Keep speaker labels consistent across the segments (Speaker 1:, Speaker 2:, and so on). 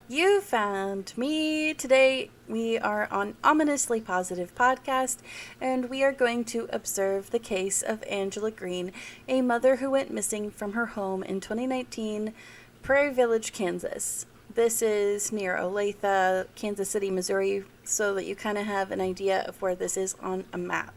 Speaker 1: You found me. Today we are on Ominously Positive Podcast, and we are going to observe the case of Angela Green, a mother who went missing from her home in 2019, Prairie Village, Kansas. This is near Olathe, Kansas City, Missouri, so that you kind of have an idea of where this is on a map.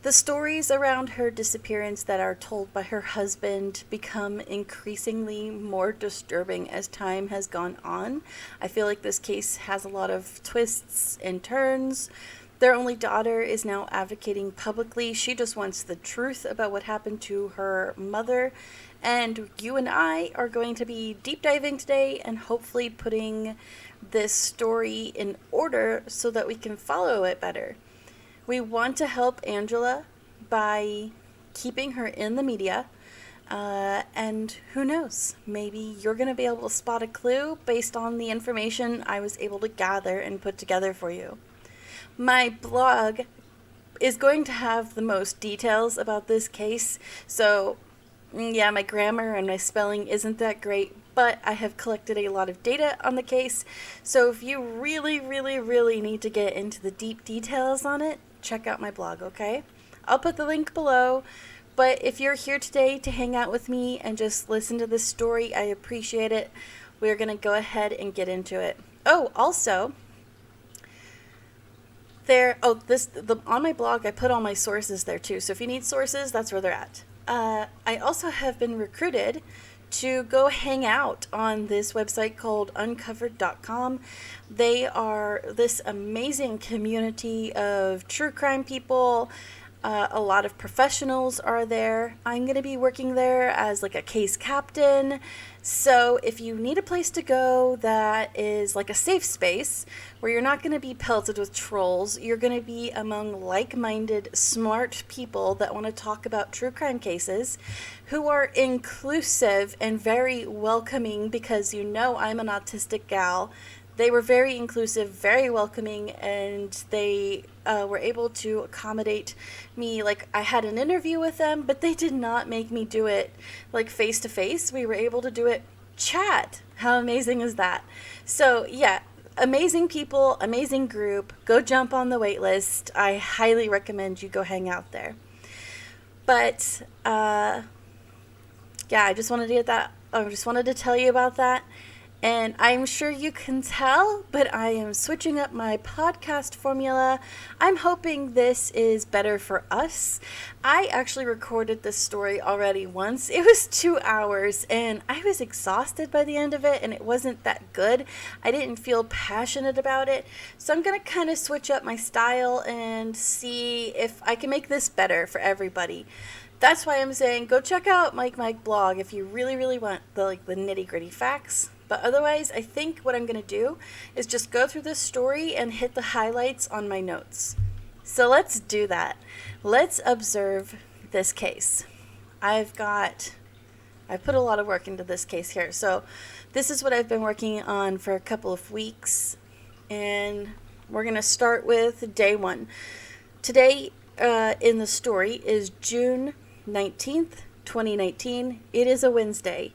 Speaker 1: The stories around her disappearance that are told by her husband become increasingly more disturbing as time has gone on. I feel like this case has a lot of twists and turns. Their only daughter is now advocating publicly. She just wants the truth about what happened to her mother. And you and I are going to be deep diving today and hopefully putting this story in order so that we can follow it better. We want to help Angela by keeping her in the media, and who knows, maybe you're going to be able to spot a clue based on the information I was able to gather and put together for you. My blog is going to have the most details about this case, so yeah, my grammar and my spelling isn't that great, but I have collected a lot of data on the case, so if you really need to get into the deep details on it, check out my blog, okay? I'll put the link below, but if you're here today to hang out with me and just listen to this story, I appreciate it. We're going to go ahead and get into it. Oh, also, on my blog, I put all my sources there too, so if you need sources, that's where they're at. I also have been recruited to go hang out on this website called uncovered.com. They are this amazing community of true crime people. A lot of professionals are there. I'm going to be working there as like a case captain. So if you need a place to go that is like a safe space where you're not going to be pelted with trolls, you're going to be among like-minded, smart people that want to talk about true crime cases who are inclusive and very welcoming, because you know I'm an autistic gal. They were very inclusive, very welcoming, and they were able to accommodate me. Like, I had an interview with them, but they did not make me do it like face to face. We were able to do it chat. How amazing is that? So yeah, amazing people, amazing group. Go jump on the wait list. I highly recommend you go hang out there. But yeah, I just wanted to get that. I just wanted to tell you about that. And I'm sure you can tell, but I am switching up my podcast formula. I'm hoping this is better for us. I actually recorded this story already once. It was 2 hours, and I was exhausted by the end of it, and it wasn't that good. I didn't feel passionate about it. So I'm going to kind of switch up my style and see if I can make this better for everybody. That's why I'm saying go check out Mike blog if you really want the nitty-gritty facts. But otherwise, I think what I'm going to do is just go through this story and hit the highlights on my notes. So let's do that. Let's observe this case. I've put a lot of work into this case here. So this is what I've been working on for a couple of weeks. And we're going to start with day one. Today in the story is June 19th, 2019. It is a Wednesday.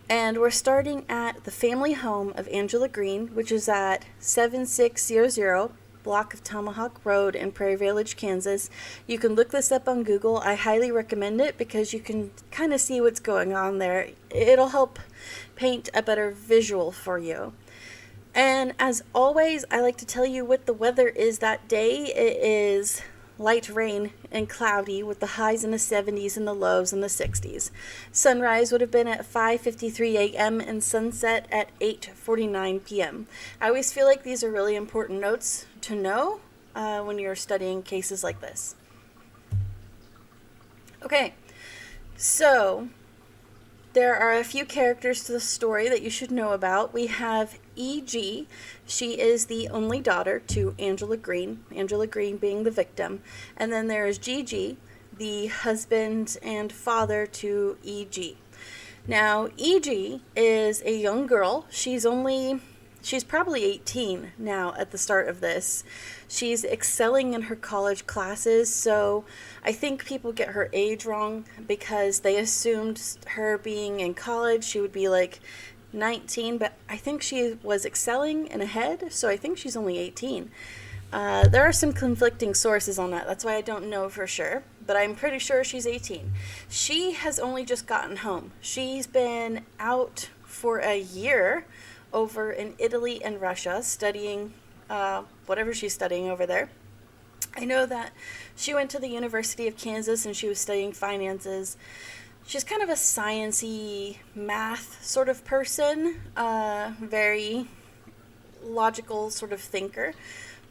Speaker 1: And we're starting at the family home of Angela Green, which is at 7600 block of Tomahawk Road in Prairie Village, Kansas. You can look this up on Google. I highly recommend it because you can kind of see what's going on there. It'll help paint a better visual for you. And as always, I like to tell you what the weather is that day. It is light rain and cloudy with the highs in the 70s and the lows in the 60s. Sunrise would have been at 5:53 a.m. and sunset at 8:49 p.m. I always feel like these are really important notes to know when you're studying cases like this. Okay, so there are a few characters to the story that you should know about. We have E.G. She is the only daughter to Angela Green being the victim. And then there is G.G., the husband and father to E.G. Now, E.G. is a young girl. She's probably 18 now at the start of this. She's excelling in her college classes, so I think people get her age wrong because they assumed her being in college, she would be like 19, but I think she was excelling and ahead, so I think she's only 18. There are some conflicting sources on that. That's why I don't know for sure, but I'm pretty sure she's 18. She has only just gotten home. She's been out for a year over in Italy and Russia studying whatever she's studying over there. I know that she went to the University of Kansas and she was studying finances. She's kind of a science-y math sort of person, very logical sort of thinker.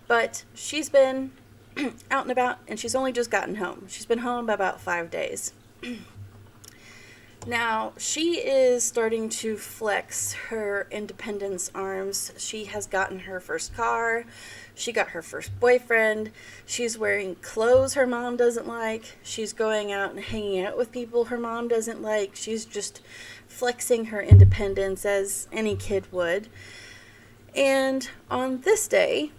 Speaker 1: But she's been out and about, and she's only just gotten home. She's been home about 5 days. Now, she is starting to flex her independence arms. She has gotten her first car. She got her first boyfriend. She's wearing clothes her mom doesn't like. She's going out and hanging out with people her mom doesn't like. She's just flexing her independence as any kid would. And on this day,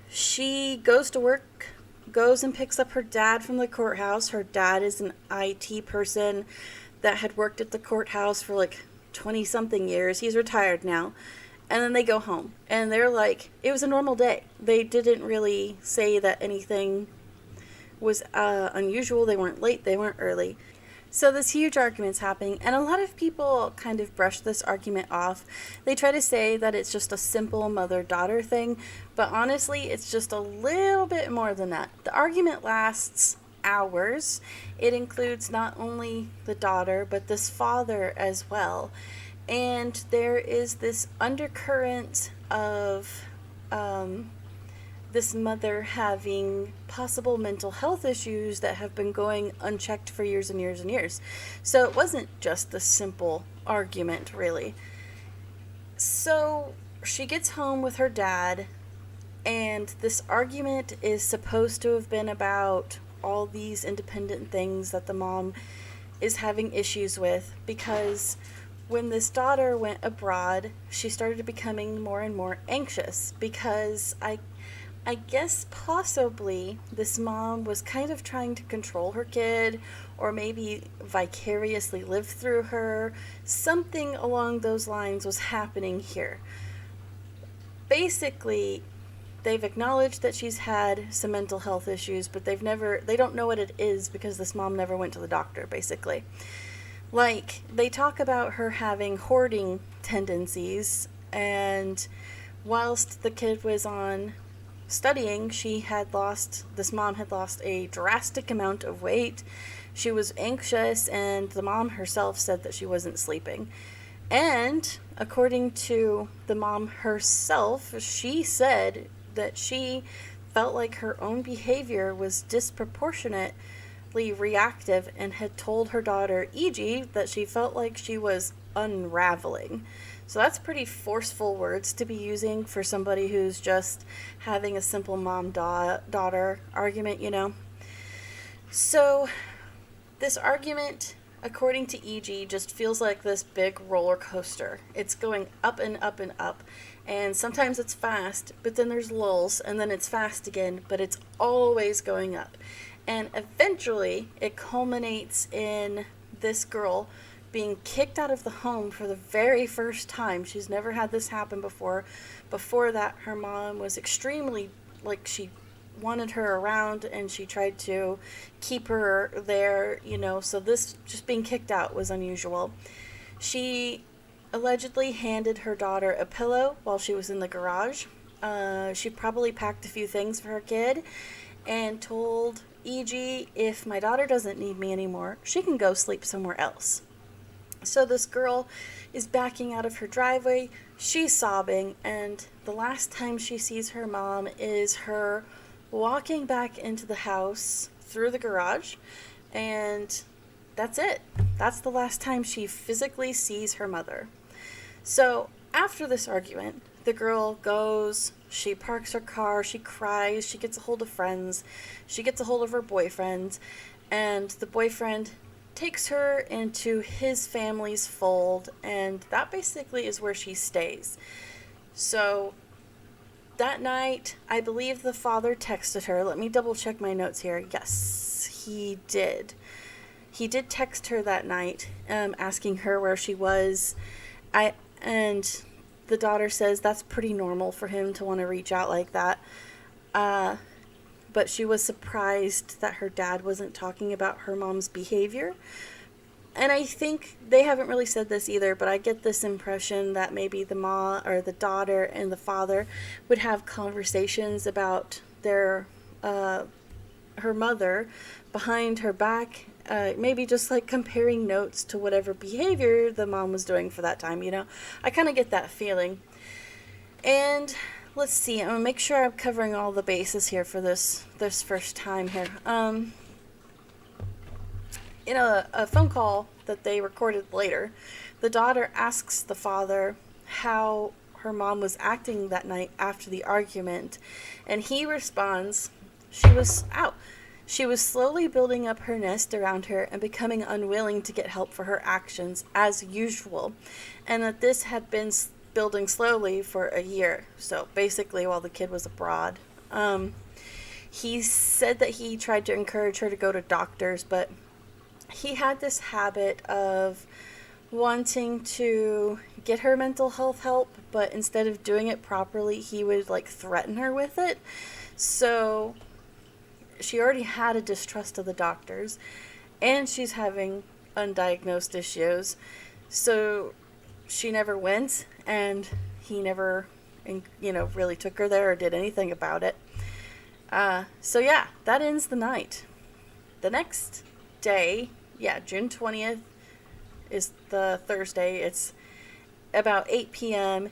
Speaker 1: she goes to work, goes and picks up her dad from the courthouse. Her dad is an IT person that had worked at the courthouse for like 20-something years. He's retired now. And then they go home. And they're like, it was a normal day. They didn't really say that anything was unusual. They weren't late. They weren't early. So this huge argument's happening, and a lot of people kind of brush this argument off. They try to say that it's just a simple mother-daughter thing, but honestly, it's just a little bit more than that. The argument lasts hours. It includes not only the daughter, but this father as well. And there is this undercurrent of this mother having possible mental health issues that have been going unchecked for years and years and years. So it wasn't just the simple argument, really. So she gets home with her dad, and this argument is supposed to have been about all these independent things that the mom is having issues with, because when this daughter went abroad, she started becoming more and more anxious, because I guess possibly this mom was kind of trying to control her kid, or maybe vicariously live through her. Something along those lines was happening here. Basically, they've acknowledged that she's had some mental health issues, but they don't know what it is because this mom never went to the doctor, basically. Like, they talk about her having hoarding tendencies, and whilst the kid was on studying, this mom had lost a drastic amount of weight. She was anxious, and the mom herself said that she wasn't sleeping. And according to the mom herself, she said that she felt like her own behavior was disproportionately reactive, and had told her daughter, E.G., that she felt like she was unraveling. So that's pretty forceful words to be using for somebody who's just having a simple mom-daughter argument, you know. So this argument, according to E.G., just feels like this big roller coaster. It's going up and up and up. And sometimes it's fast, but then there's lulls, and then it's fast again, but it's always going up. And eventually it culminates in this girl being kicked out of the home for the very first time. She's never had this happen before. Before that, her mom was extremely, she wanted her around, and she tried to keep her there, you know, so this just being kicked out was unusual. She allegedly handed her daughter a pillow while she was in the garage. She probably packed a few things for her kid and told E.G., if my daughter doesn't need me anymore, she can go sleep somewhere else. So this girl is backing out of her driveway. She's sobbing, and the last time she sees her mom is her walking back into the house through the garage, and that's it. That's the last time she physically sees her mother. So after this argument, the girl goes, she parks her car, she cries, she gets a hold of friends, she gets a hold of her boyfriend, and the boyfriend takes her into his family's fold, and that basically is where she stays. So that night, I believe the father texted her. Let me double check my notes here. Yes, he did. He did text her that night, asking her where she was, And the daughter says that's pretty normal for him to want to reach out like that. But she was surprised that her dad wasn't talking about her mom's behavior. And I think they haven't really said this either, but I get this impression that maybe the mom or the daughter and the father would have conversations about their her mother behind her back, maybe just like comparing notes to whatever behavior the mom was doing for that time, I kind of get that feeling. And let's see, I'm going to make sure I'm covering all the bases here for this first time here. In a phone call that they recorded later, the daughter asks the father how her mom was acting that night after the argument, and he responds, she was slowly building up her nest around her and becoming unwilling to get help for her actions as usual, and that this had been building slowly for a year, so basically while the kid was abroad. He said that he tried to encourage her to go to doctors, but he had this habit of wanting to get her mental health help, but instead of doing it properly, he would threaten her with it. So she already had a distrust of the doctors, and she's having undiagnosed issues. So she never went, and he never, really took her there or did anything about it. So yeah, that ends the night. The next day, June 20th is the Thursday. It's about 8 p.m.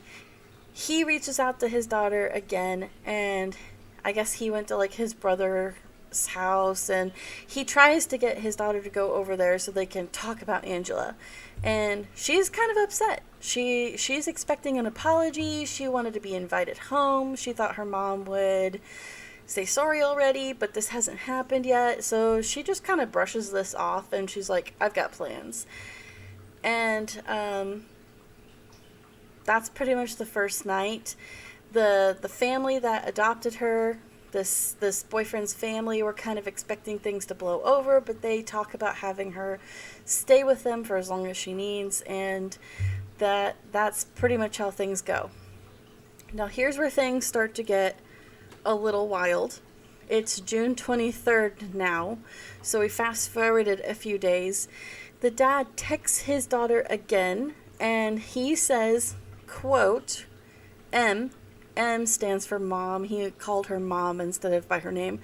Speaker 1: He reaches out to his daughter again, and I guess he went to his brother's house, and he tries to get his daughter to go over there so they can talk about Angela. And she's kind of upset. She's expecting an apology. She wanted to be invited home. She thought her mom would say sorry already, but this hasn't happened yet. So she just kind of brushes this off, and she's like, I've got plans. And that's pretty much the first night. The family that adopted her, this boyfriend's family, were kind of expecting things to blow over, but they talk about having her stay with them for as long as she needs, and that's pretty much how things go. Now here's where things start to get a little wild. It's June 23rd now, so we fast forwarded a few days. The dad texts his daughter again, and he says, quote, M stands for mom. He called her mom instead of by her name.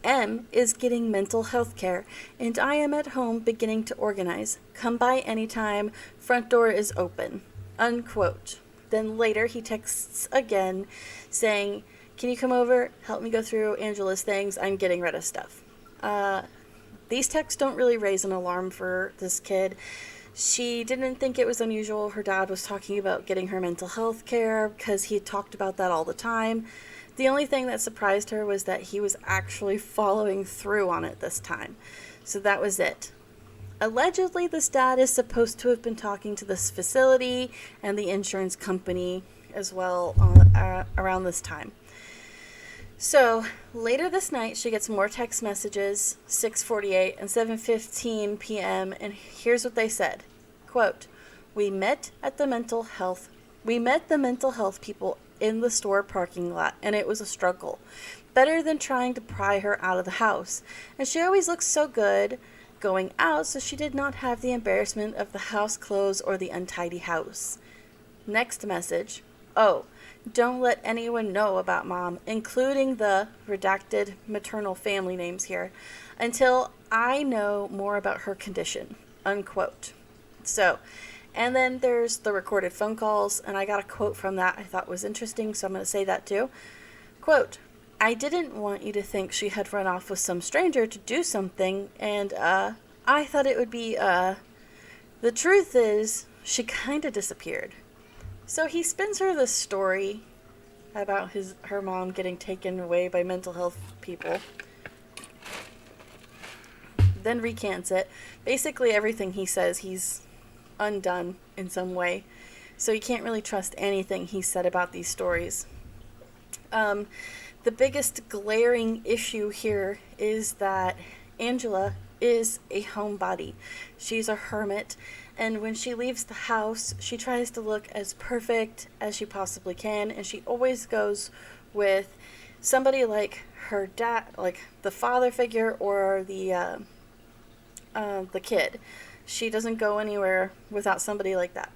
Speaker 1: M is getting mental health care, and I am at home beginning to organize. Come by anytime. Front door is open. Unquote. Then later he texts again saying, can you come over? Help me go through Angela's things. I'm getting rid of stuff. These texts don't really raise an alarm for this kid. She didn't think it was unusual. Her dad was talking about getting her mental health care because he talked about that all the time. The only thing that surprised her was that he was actually following through on it this time. So that was it. Allegedly, this dad is supposed to have been talking to this facility and the insurance company as well around this time. So later this night, she gets more text messages, 6:48 and 7:15 p.m. And here's what they said. Quote, we met the mental health people in the store parking lot, and it was a struggle. Better than trying to pry her out of the house. And she always looks so good going out, so she did not have the embarrassment of the house clothes or the untidy house. Next message. Oh, don't let anyone know about mom, including the redacted maternal family names here, until I know more about her condition. Unquote. So, and then there's the recorded phone calls, and I got a quote from that I thought was interesting, so I'm going to say that too. Quote, I didn't want you to think she had run off with some stranger to do something, and I thought it would be, the truth is, she kind of disappeared. So he spins her this story about her mom getting taken away by mental health people, then recants it. Basically everything he says, he's undone in some way. So you can't really trust anything he said about these stories. The biggest glaring issue here is that Angela is a homebody. She's a hermit, And when she leaves the house, she tries to look as perfect as she possibly can, and she always goes with somebody like her dad, like the father figure, or the kid. She doesn't go anywhere without somebody like that.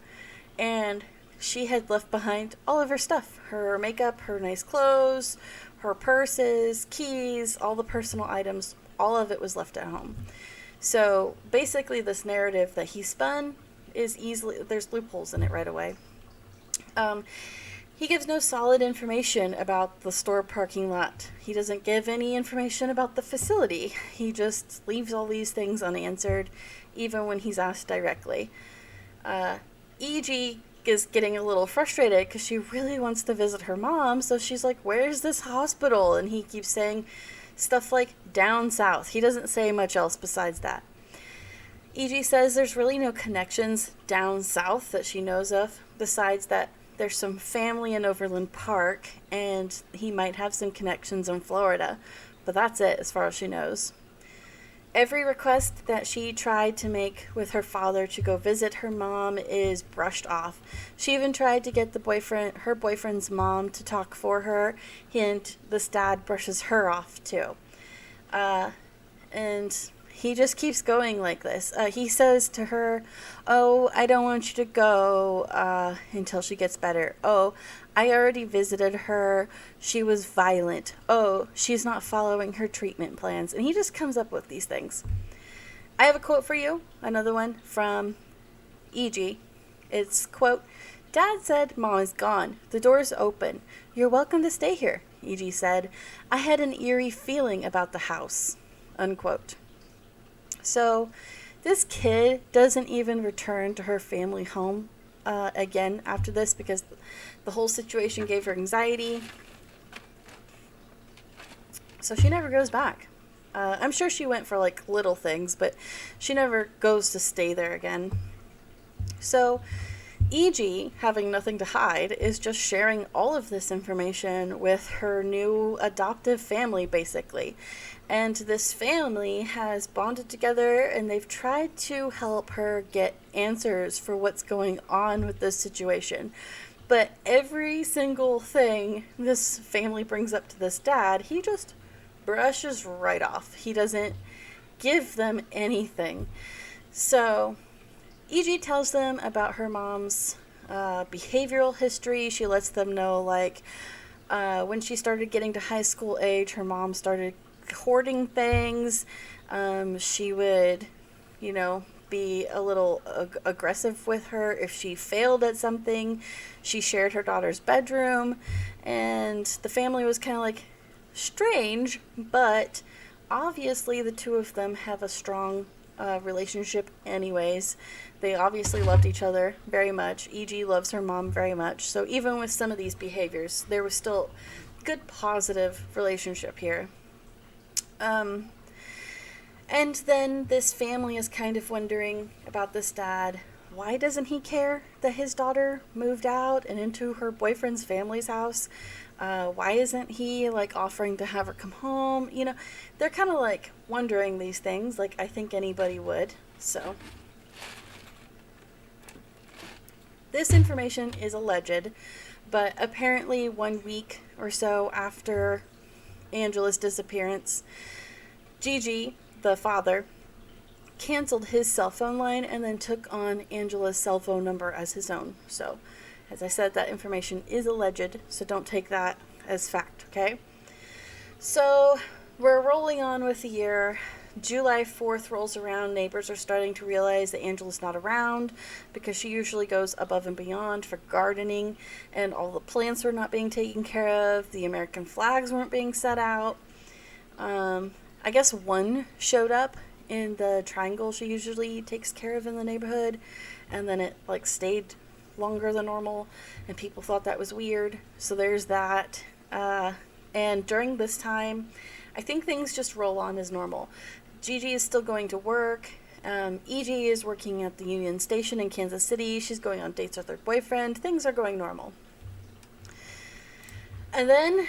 Speaker 1: And she had left behind all of her stuff, her makeup, her nice clothes, her purses, keys, all the personal items, all of it was left at home. So basically this narrative that he spun is easily, there's loopholes in it right away. He gives no solid information about the store parking lot. He doesn't give any information about the facility. He just leaves all these things unanswered, even when he's asked directly. E.G. is getting a little frustrated because she really wants to visit her mom, so she's like, where's this hospital? And he keeps saying stuff like down south. He doesn't say much else besides that. E.G. says there's really no connections down south that she knows of, besides that there's some family in Overland Park, and he might have some connections in Florida, but that's it as far as she knows. Every request that she tried to make with her father to go visit her mom is brushed off. She even tried to get her boyfriend's mom to talk for her, and this dad brushes her off too. And he just keeps going like this. He says to her, oh, I don't want you to go until she gets better. Oh, I already visited her. She was violent. Oh, she's not following her treatment plans. And he just comes up with these things. I have a quote for you, another one from E.G. It's, quote, Dad said Mom is gone. The door's open. You're welcome to stay here, E.G. said. I had an eerie feeling about the house, unquote. So this kid doesn't even return to her family home again after this, because the whole situation gave her anxiety. So she never goes back. I'm sure she went for like little things, but she never goes to stay there again. So E.G., having nothing to hide, is just sharing all of this information with her new adoptive family, basically. And this family has bonded together, and they've tried to help her get answers for what's going on with this situation. But every single thing this family brings up to this dad, he just brushes right off. He doesn't give them anything. So E.G. tells them about her mom's behavioral history. She lets them know, like, when she started getting to high school age, her mom started hoarding things. She would, be a little aggressive with her if she failed at something. She shared her daughter's bedroom, and the family was kind of like strange, but obviously the two of them have a strong relationship anyways. They obviously loved each other very much. E.G. loves her mom very much. So even with some of these behaviors, there was still good positive relationship here. And then this family is kind of wondering about this dad. Why doesn't he care that his daughter moved out and into her boyfriend's family's house? Why isn't he, like, offering to have her come home? They're kind of, like, wondering these things, like I think anybody would. So this information is alleged, but apparently 1 week or so after Angela's disappearance, Gigi, the father, canceled his cell phone line and then took on Angela's cell phone number as his own. So, as I said, that information is alleged, so don't take that as fact, okay? So, we're rolling on with the year. July 4th rolls around. Neighbors are starting to realize that Angela's not around because she usually goes above and beyond for gardening, and all the plants were not being taken care of. The American flags weren't being set out. I guess one showed up in the triangle she usually takes care of in the neighborhood, and then it like stayed longer than normal, and people thought that was weird. So there's that. And during this time, I think things just roll on as normal. Gigi is still going to work. E.G. is working at the Union Station in Kansas City. She's going on dates with her boyfriend. Things are going normal. And then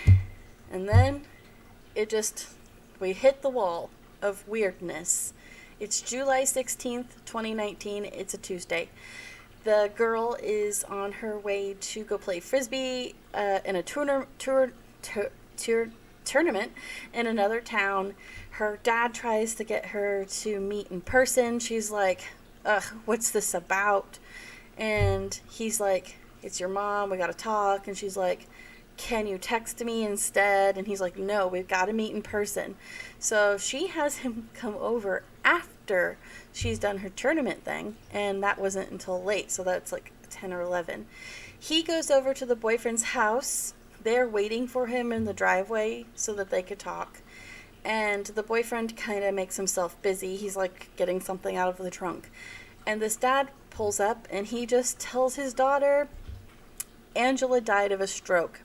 Speaker 1: we hit the wall of weirdness It's July 16th, 2019. It's a Tuesday. The girl is on her way to go play frisbee in a tournament in another town. Her dad tries to get her to meet in person. She's like, ugh, what's this about? And he's like, it's your mom, we gotta talk. And she's like, can you text me instead? And he's like, no, we've got to meet in person. So she has him come over after she's done her tournament thing, and that wasn't until late, so that's like 10 or 11. He goes over to the boyfriend's house. They're waiting for him in the driveway so that they could talk. And the boyfriend kind of makes himself busy. He's like getting something out of the trunk. And this dad pulls up and he just tells his daughter, Angela died of a stroke.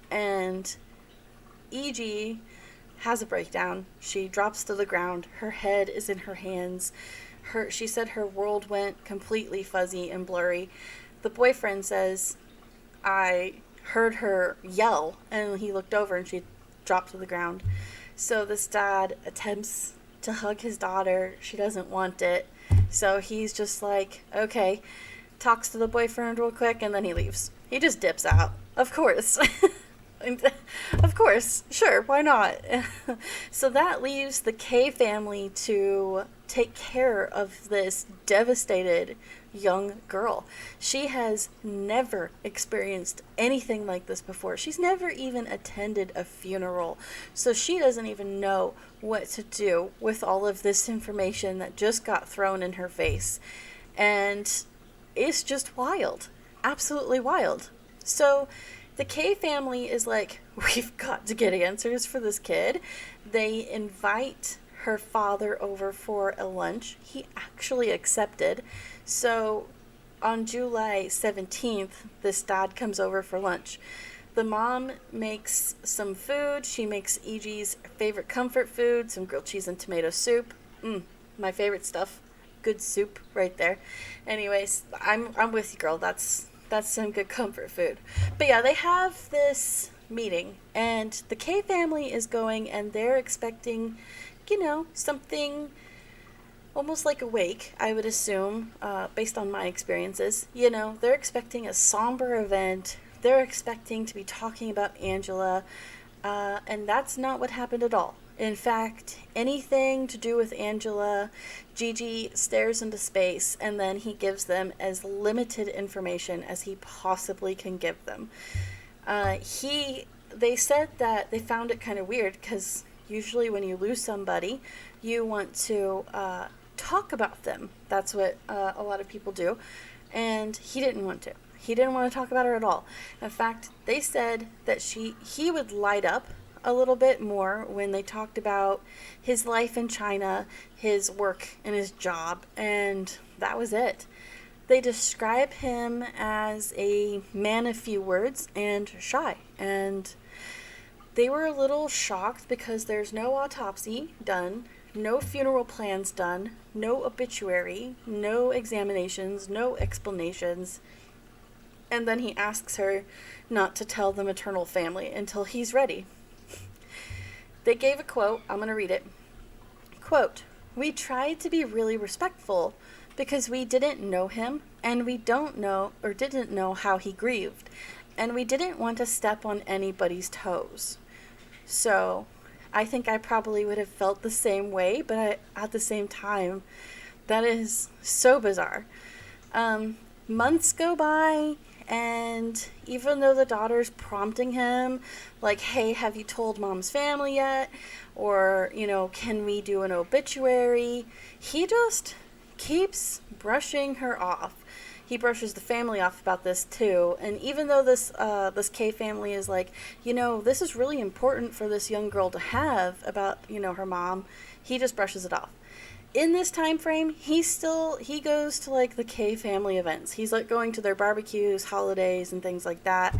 Speaker 1: And E.G. has a breakdown. She drops to the ground. Her head is in her hands. She said her world went completely fuzzy and blurry. The boyfriend says, I heard her yell, and he looked over and she dropped to the ground. So this dad attempts to hug his daughter. She doesn't want it. So he's just like, okay, talks to the boyfriend real quick, and then he leaves. He just dips out. Of course. Of course, sure, why not? So that leaves the K family to take care of this devastated young girl. She has never experienced anything like this before. She's never even attended a funeral. So she doesn't even know what to do with all of this information that just got thrown in her face. And it's just wild. Absolutely wild. So the K family is like, we've got to get answers for this kid. They invite her father over for a lunch. He actually accepted. So on July 17th, this dad comes over for lunch. The mom makes some food. She makes E.G.'s favorite comfort food, some grilled cheese and tomato soup. My favorite stuff. Good soup right there. Anyways, I'm with you, girl. That's some good comfort food. But yeah, they have this meeting, and the K family is going, and they're expecting, something almost like a wake, I would assume, based on my experiences. They're expecting a somber event. They're expecting to be talking about Angela, and that's not what happened at all. In fact, anything to do with Angela, Gigi stares into space, and then he gives them as limited information as he possibly can give them. They said that they found it kind of weird because usually when you lose somebody, you want to talk about them. That's what a lot of people do, and he didn't want to. He didn't want to talk about her at all. In fact, they said that he would light up a little bit more when they talked about his life in China, his work and his job, and that was it. They describe him as a man of few words and shy, and they were a little shocked because there's no autopsy done, no funeral plans done, no obituary, no examinations, no explanations. And then he asks her not to tell the maternal family until he's ready. They gave a quote. I'm going to read it. Quote, "We tried to be really respectful because we didn't know him, and we didn't know how he grieved, and we didn't want to step on anybody's toes." So I think I probably would have felt the same way, but at the same time, that is so bizarre. Months go by, and even though the daughter's prompting him, like, hey, have you told mom's family yet? Or, can we do an obituary? He just keeps brushing her off. He brushes the family off about this too. And even though this K family is like, this is really important for this young girl to have about, her mom, he just brushes it off. In this time frame, he goes to like the K family events. He's like going to their barbecues, holidays, and things like that.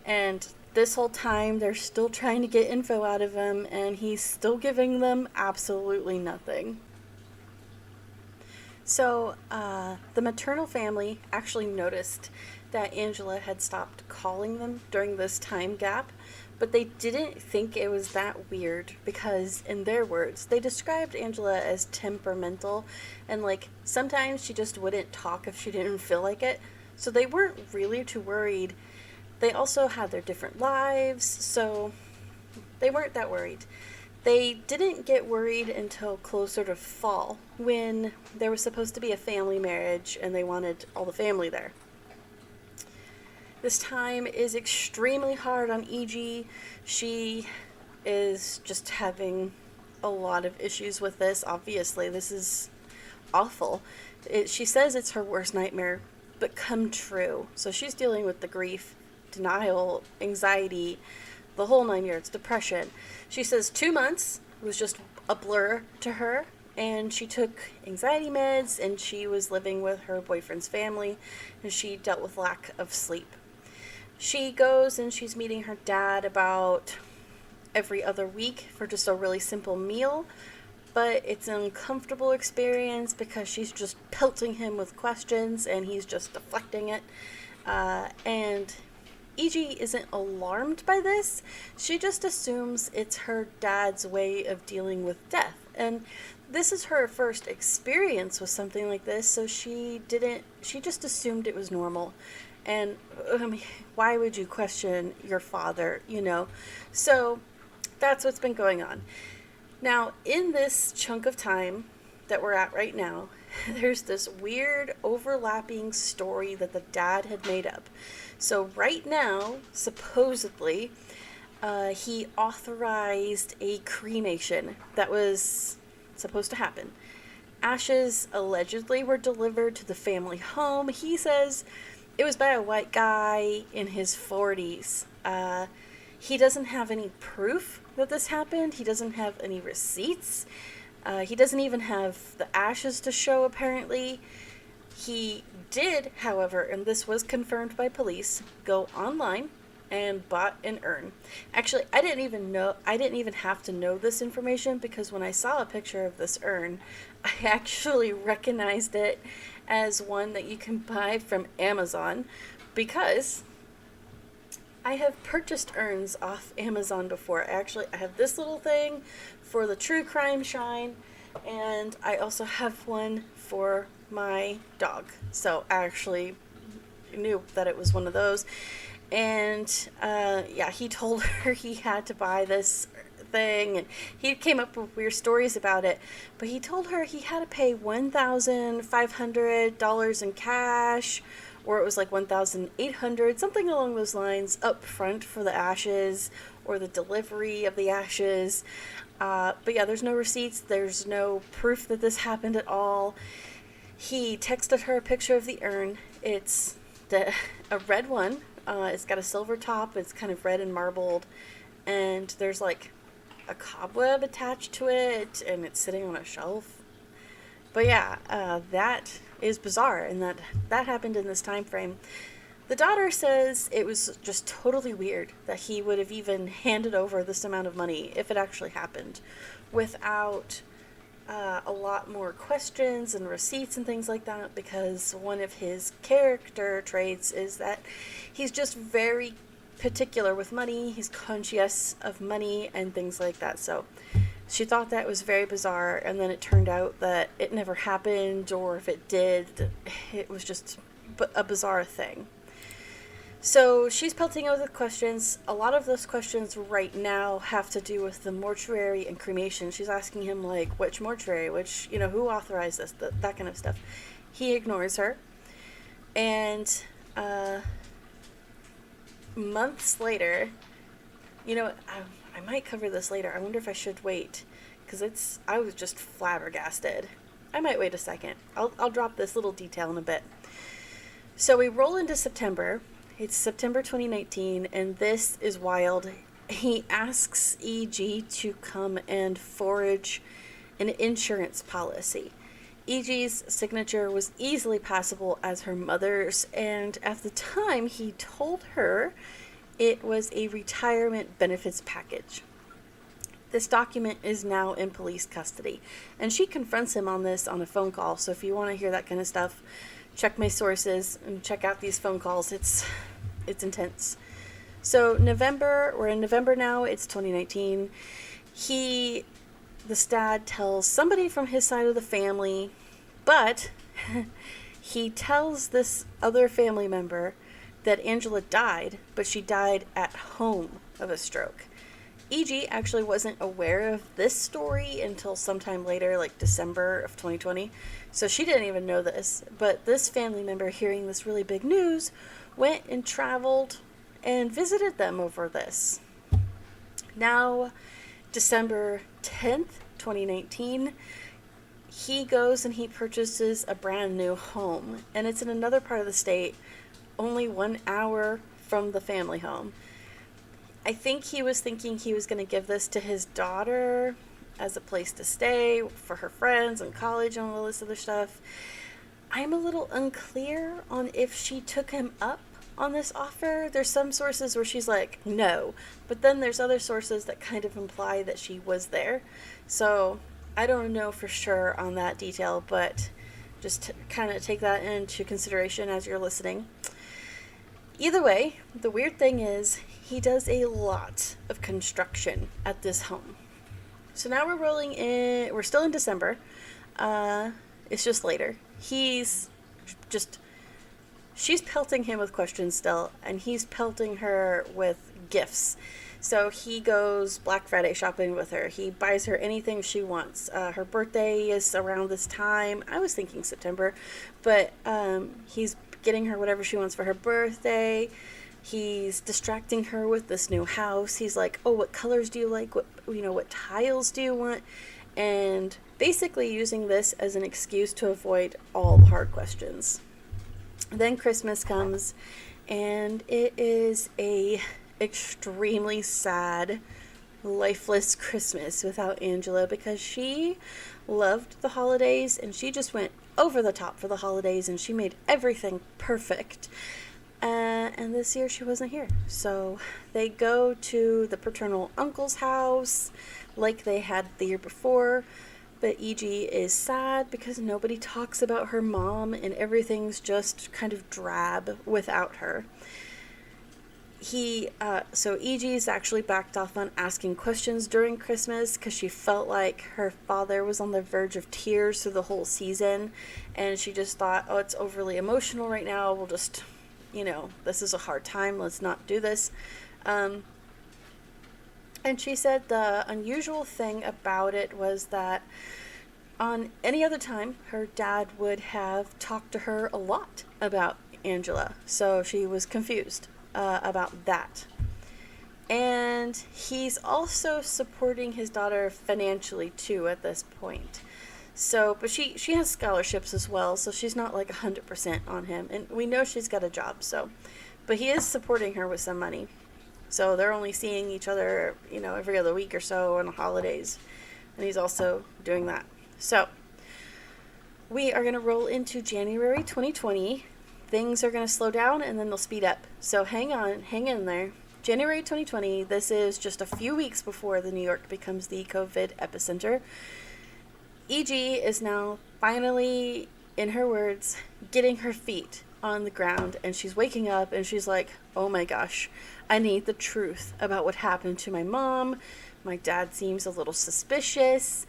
Speaker 1: And this whole time, they're still trying to get info out of him, and he's still giving them absolutely nothing. So, the maternal family actually noticed that Angela had stopped calling them during this time gap, but they didn't think it was that weird because, in their words, they described Angela as temperamental, and like sometimes she just wouldn't talk if she didn't feel like it. So they weren't really too worried. They also had their different lives, so they weren't that worried. They didn't get worried until closer to fall, when there was supposed to be a family marriage and they wanted all the family there. This time is extremely hard on E.G. She is just having a lot of issues with this. Obviously, this is awful. She says it's her worst nightmare, but come true. So she's dealing with the grief, denial, anxiety, the whole 9 yards, depression. She says 2 months was just a blur to her, and she took anxiety meds, and she was living with her boyfriend's family, and she dealt with lack of sleep. She goes and she's meeting her dad about every other week for just a really simple meal, but it's an uncomfortable experience because she's just pelting him with questions and he's just deflecting it. And E.G. isn't alarmed by this. Just assumes it's her dad's way of dealing with death. And this is her first experience with something like this, so she just assumed it was normal. And why would you question your father, So that's what's been going on. Now, in this chunk of time that we're at right now, there's this weird overlapping story that the dad had made up. So right now, supposedly, he authorized a cremation that was supposed to happen. Ashes allegedly were delivered to the family home. He says it was by a white guy in his 40s. He doesn't have any proof that this happened. He doesn't have any receipts. He doesn't even have the ashes to show, apparently. He did, however, and this was confirmed by police, go online and bought an urn. Actually, I didn't even have to know this information, because when I saw a picture of this urn, I actually recognized it as one that you can buy from Amazon, because I have purchased urns off Amazon before. I have this little thing for the True Crime Shrine, and I also have one for my dog. So I actually knew that it was one of those. And he told her he had to buy this thing, and he came up with weird stories about it, but he told her he had to pay $1,500 in cash, or it was like $1,800, something along those lines, up front for the ashes or the delivery of the ashes. But yeah, there's no receipts, there's no proof that this happened at all. He texted her a picture of the urn. It's a red one. It's got a silver top. It's kind of red and marbled, and there's like a cobweb attached to it, and it's sitting on a shelf. But yeah, that is bizarre, and that happened in this time frame. The daughter says it was just totally weird that he would have even handed over this amount of money, if it actually happened, without a lot more questions and receipts and things like that, because one of his character traits is that he's just very particular with money. He's conscious of money and things like that. So she thought that was very bizarre, and then it turned out that it never happened, or if it did, it was just a bizarre thing. So she's pelting out with questions. A lot of those questions right now have to do with the mortuary and cremation. She's asking him, like, which mortuary, who authorized this, that kind of stuff. He ignores her. And months later, I might cover this later. I wonder if I should wait, because I was just flabbergasted. I might wait a second. I'll drop this little detail in a bit. So we roll into September. It's September 2019, and this is wild. He asks E.G. to come and forge an insurance policy. E.G.'s signature was easily passable as her mother's, and at the time he told her it was a retirement benefits package. This document is now in police custody, and she confronts him on this on a phone call, so if you want to hear that kind of stuff, check my sources and check out these phone calls. It's intense. So we're in November now, it's 2019. This dad tells somebody from his side of the family, but he tells this other family member that Angela died, but she died at home of a stroke. E.G. actually wasn't aware of this story until sometime later, like December of 2020. So she didn't even know this. But this family member, hearing this really big news, went and traveled and visited them over this. Now, December 10th, 2019, he goes and he purchases a brand new home. And it's in another part of the state, only 1 hour from the family home. I think he was thinking he was going to give this to his daughter as a place to stay for her friends and college and all this other stuff. I'm a little unclear on if she took him up on this offer. There's some sources where she's like, no, but then there's other sources that kind of imply that she was there. So I don't know for sure on that detail, but just kind of take that into consideration as you're listening. Either way, the weird thing is he does a lot of construction at this home. So now we're still in December. It's just later. She's pelting him with questions still, and he's pelting her with gifts. So he goes Black Friday shopping with her. He buys her anything she wants. Her birthday is around this time. I was thinking September, but he's getting her whatever she wants for her birthday. He's distracting her with this new house. He's like, oh, what colors do you like? What tiles do you want? And basically using this as an excuse to avoid all the hard questions. Then Christmas comes, and it is a extremely sad, lifeless Christmas without Angela, because she loved the holidays and she just went over the top for the holidays and she made everything perfect. And this year she wasn't here. So they go to the paternal uncle's house like they had the year before. But E.G. is sad because nobody talks about her mom and everything's just kind of drab without her. So E.G.'s actually backed off on asking questions during Christmas because she felt like her father was on the verge of tears through the whole season. And she just thought, oh, it's overly emotional right now. We'll just, this is a hard time. Let's not do this. And she said the unusual thing about it was that on any other time, her dad would have talked to her a lot about Angela. So she was confused about that. And he's also supporting his daughter financially too at this point. So, but she has scholarships as well, so she's not like 100% on him. And we know she's got a job, so. But he is supporting her with some money. So they're only seeing each other, every other week or so on the holidays. And he's also doing that. So we are going to roll into January 2020. Things are going to slow down and then they'll speed up. So hang in there. January 2020, this is just a few weeks before the New York becomes the COVID epicenter. E.G. is now finally, in her words, getting her feet on the ground, and she's waking up and she's like, oh my gosh, I need the truth about what happened to my mom. My dad seems a little suspicious.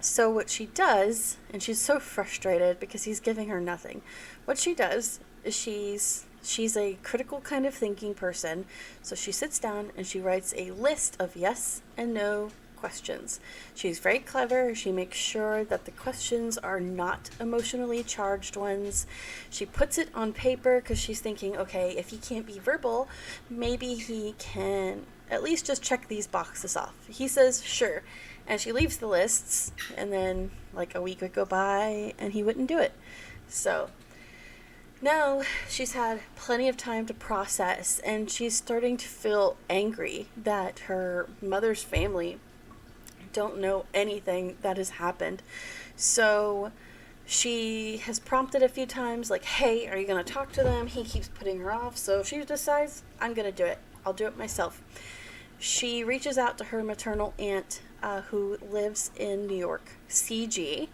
Speaker 1: So what she does, and she's so frustrated because he's giving her nothing. What she does is she's a critical kind of thinking person. So she sits down and she writes a list of yes and no questions. She's very clever. She makes sure that the questions are not emotionally charged ones. She puts it on paper because she's thinking, okay, if he can't be verbal, maybe he can at least just check these boxes off. He says, sure. And she leaves the lists, and then like a week would go by and he wouldn't do it. So now she's had plenty of time to process, and she's starting to feel angry that her mother's family don't know anything that has happened. So she has prompted a few times, like, hey, are you going to talk to them? He keeps putting her off. So she decides, I'm going to do it. I'll do it myself. She reaches out to her maternal aunt, who lives in New York, CG,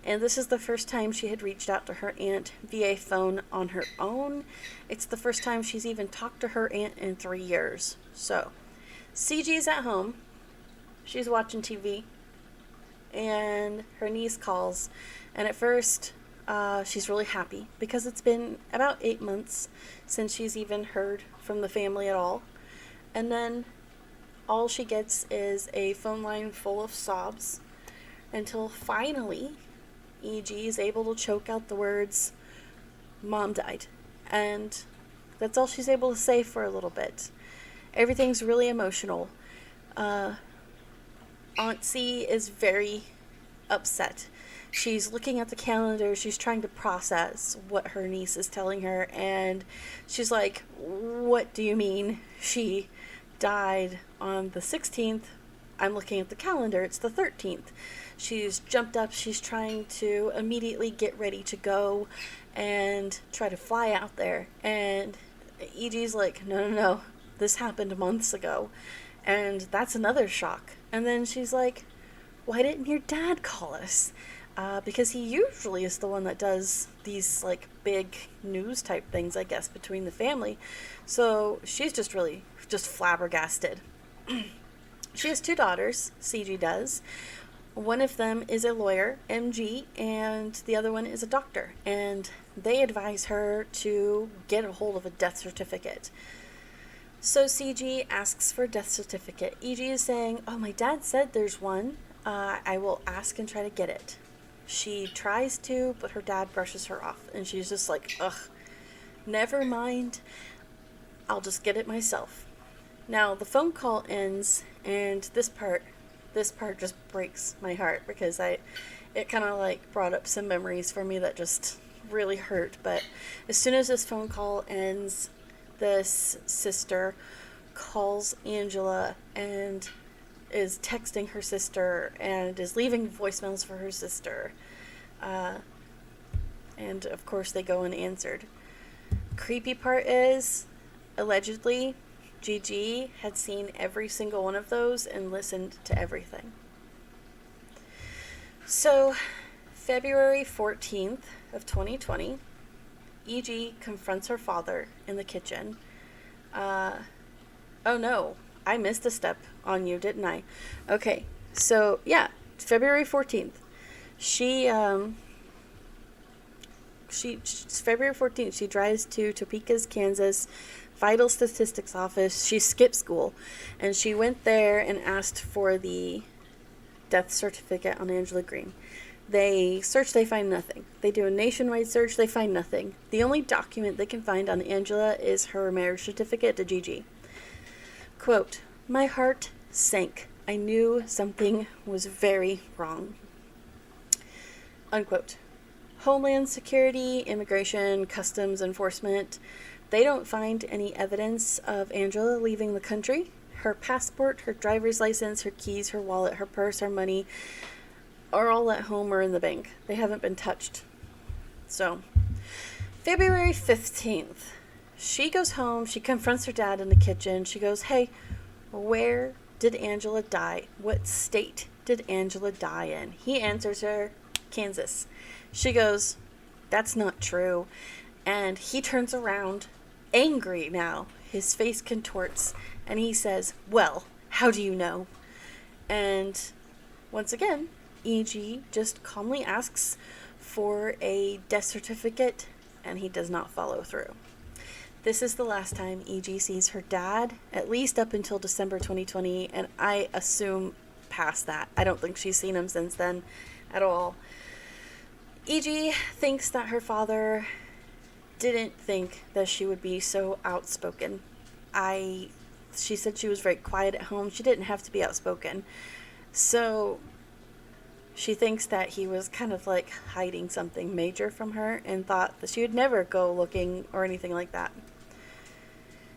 Speaker 1: And this is the first time she had reached out to her aunt via phone on her own. It's the first time she's even talked to her aunt in 3 years. So, CG's at home. She's watching TV. And her niece calls. And at first, she's really happy because it's been about 8 months since she's even heard from the family at all. And then all she gets is a phone line full of sobs until finally E.G. is able to choke out the words, "Mom died." And that's all she's able to say for a little bit. Everything's really emotional. Aunt C is very upset. She's looking at the calendar. She's trying to process what her niece is telling her. And she's like, "What do you mean she died on the 16th? I'm looking at the calendar. It's the 13th. She's jumped up. She's trying to immediately get ready to go and try to fly out there. And E.G.'s like, no. This happened months ago. And that's another shock. And then she's like, "Why didn't your dad call us?" Because he usually is the one that does these like big news type things, I guess, between the family. So she's just flabbergasted. She has 2 daughters, CG does. One of them is a lawyer, MG, and the other one is a doctor. And they advise her to get a hold of a death certificate. So CG asks for a death certificate. EG is saying, "Oh, my dad said there's one. I will ask and try to get it." She tries to, but her dad brushes her off. And she's just like, "Ugh, never mind. I'll just get it myself." Now, the phone call ends, and this part just breaks my heart because it kind of like brought up some memories for me that just really hurt. But as soon as this phone call ends, this sister calls Angela and is texting her sister and is leaving voicemails for her sister. And of course they go unanswered. Creepy part is, allegedly, Gigi had seen every single one of those and listened to everything. So, February 14th of 2020, E.G. confronts her father in the kitchen. Oh no, I missed a step on you, didn't I? Okay, so yeah, February 14th. February 14th, she drives to Topeka's, Kansas, Vital Statistics Office. She skipped school, and she went there and asked for the death certificate on Angela Green. They search, they find nothing. They do a nationwide search, they find nothing. The only document they can find on Angela is her marriage certificate to Gigi. Quote, "My heart sank. I knew something was very wrong." Unquote. Homeland Security, Immigration, Customs Enforcement, they don't find any evidence of Angela leaving the country. Her passport, her driver's license, her keys, her wallet, her purse, her money are all at home or in the bank. They haven't been touched. So, February 15th, she goes home. She confronts her dad in the kitchen. She goes, "Hey, where did Angela die? What state did Angela die in?" He answers her, "Kansas." She goes, "That's not true." And he turns around, angry now. His face contorts, and he says, "Well, how do you know?" And once again, E.G. just calmly asks for a death certificate, and he does not follow through. This is the last time E.G. sees her dad, at least up until December 2020, and I assume past that. I don't think she's seen him since then at all. E.G. thinks that her father didn't think that she would be so outspoken. She said she was very quiet at home. She didn't have to be outspoken. So she thinks that he was kind of like hiding something major from her and thought that she would never go looking or anything like that.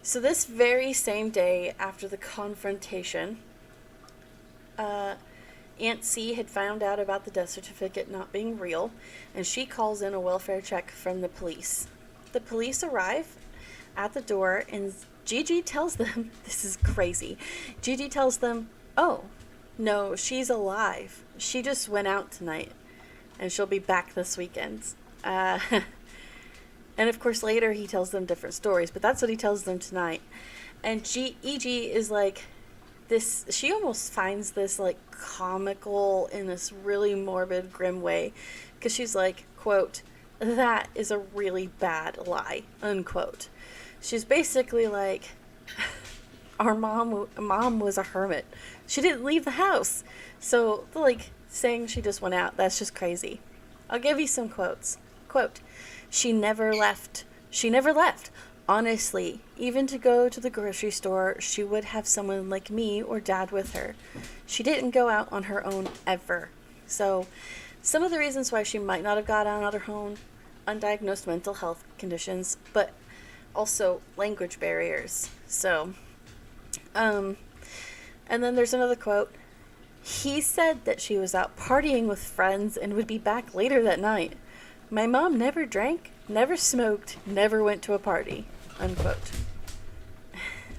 Speaker 1: So this very same day after the confrontation, Aunt C had found out about the death certificate not being real, and she calls in a welfare check from the police. The police arrive at the door, and Gigi tells them, this is crazy, Gigi tells them, "Oh, no, she's alive. She just went out tonight." and she'll be back this weekend. And of course later he tells them different stories, but that's what he tells them tonight. And EG is like this, she almost finds this like comical in this really morbid, grim way, because she's like, quote, "That is a really bad lie," unquote. She's basically like, our mom was a hermit. She didn't leave the house. So, like, saying she just went out, that's just crazy. I'll give you some quotes. Quote, "She never left. She never left. Honestly, even to go to the grocery store, she would have someone like me or Dad with her. She didn't go out on her own ever." So, some of the reasons why she might not have got out on her own: undiagnosed mental health conditions, but also language barriers. So, and then there's another quote. "He said that she was out partying with friends and would be back later that night. My mom never drank, never smoked, never went to a party," unquote.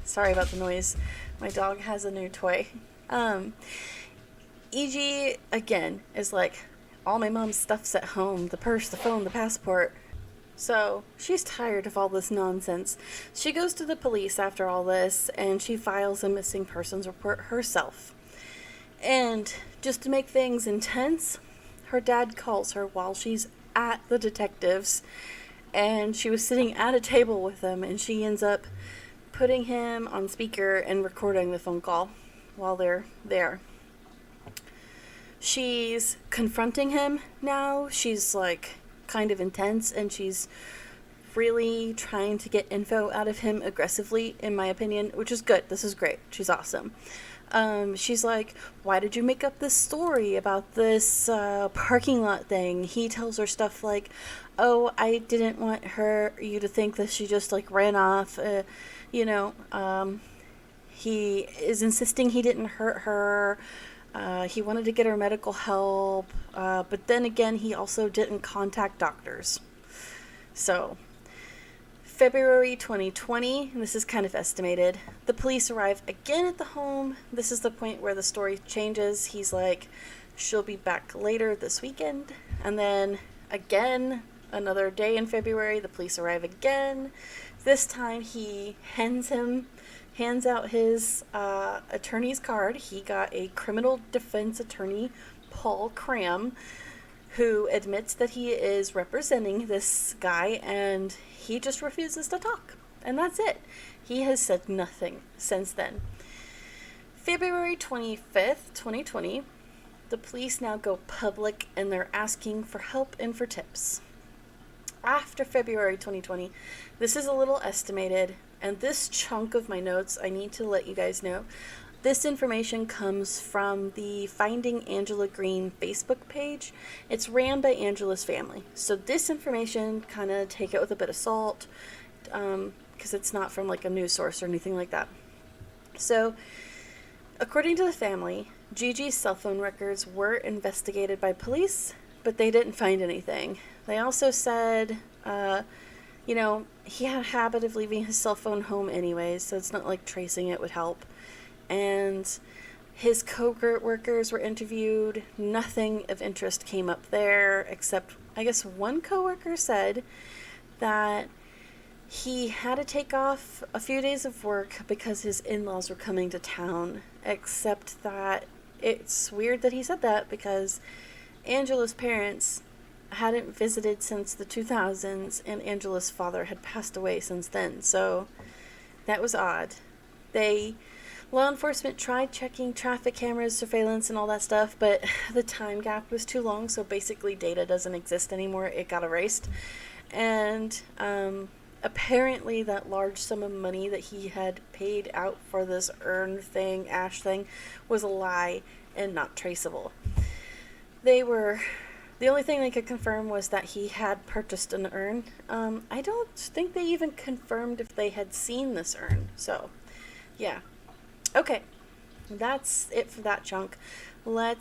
Speaker 1: Sorry about the noise. My dog has a new toy. EG, again, is like, "All my mom's stuff's at home. The purse, the phone, the passport." So, she's tired of all this nonsense. She goes to the police after all this, and she files a missing persons report herself. And just to make things intense, her dad calls her while she's at the detectives, and she was sitting at a table with them, and she ends up putting him on speaker and recording the phone call while they're there. She's confronting him now. She's like kind of intense, and she's really trying to get info out of him aggressively, in my opinion, which is good. This is great. She's awesome. She's like, "Why did you make up this story about this parking lot thing?" He tells her stuff like, "Oh, I didn't want you to think that she just like ran off. He is insisting he didn't hurt her. He wanted to get her medical help, but then again, he also didn't contact doctors." So, February 2020, and this is kind of estimated, the police arrive again at the home. This is the point where the story changes. He's like, "She'll be back later this weekend." And then again, another day in February, the police arrive again. This time he hands out his attorney's card. He got a criminal defense attorney, Paul Cram, who admits that he is representing this guy, and he just refuses to talk. And that's it. He has said nothing since then. February 25th, 2020, the police now go public, and they're asking for help and for tips. After February 2020, this is a little estimated, and this chunk of my notes, I need to let you guys know, this information comes from the Finding Angela Green Facebook page. It's ran by Angela's family. So this information, kind of take it with a bit of salt, because it's not from like a news source or anything like that. So, according to the family, Gigi's cell phone records were investigated by police, but they didn't find anything. They also said, he had a habit of leaving his cell phone home anyways, so it's not like tracing it would help. And his co-workers were interviewed. Nothing of interest came up there, except I guess one co-worker said that he had to take off a few days of work because his in-laws were coming to town, except that it's weird that he said that because Angela's parents hadn't visited since the 2000s, and Angela's father had passed away since then, so that was odd. Law enforcement tried checking traffic cameras, surveillance, and all that stuff, but the time gap was too long, so basically data doesn't exist anymore. It got erased. And apparently that large sum of money that he had paid out for this ash thing, was a lie and not traceable. The only thing they could confirm was that he had purchased an urn. I don't think they even confirmed if they had seen this urn, so yeah. Okay, that's it for that chunk. I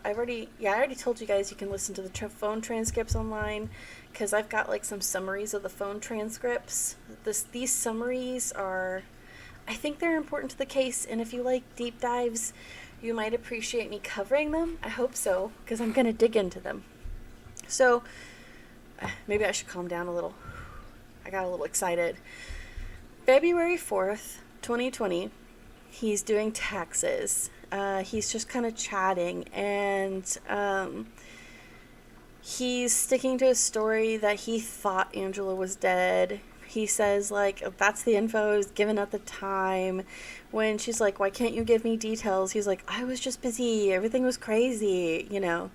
Speaker 1: already told you guys you can listen to the phone transcripts online, because I've got like some summaries of the phone transcripts. These summaries I think they're important to the case, and if you like deep dives, you might appreciate me covering them. I hope so, because I'm going to dig into them. So, maybe I should calm down a little. I got a little excited. February 4th, 2020, he's doing taxes. He's just kind of chatting, and he's sticking to his story that he thought Angela was dead. He says, like, that's the info I was given at the time. When she's like, why can't you give me details? He's like, I was just busy. Everything was crazy, you know.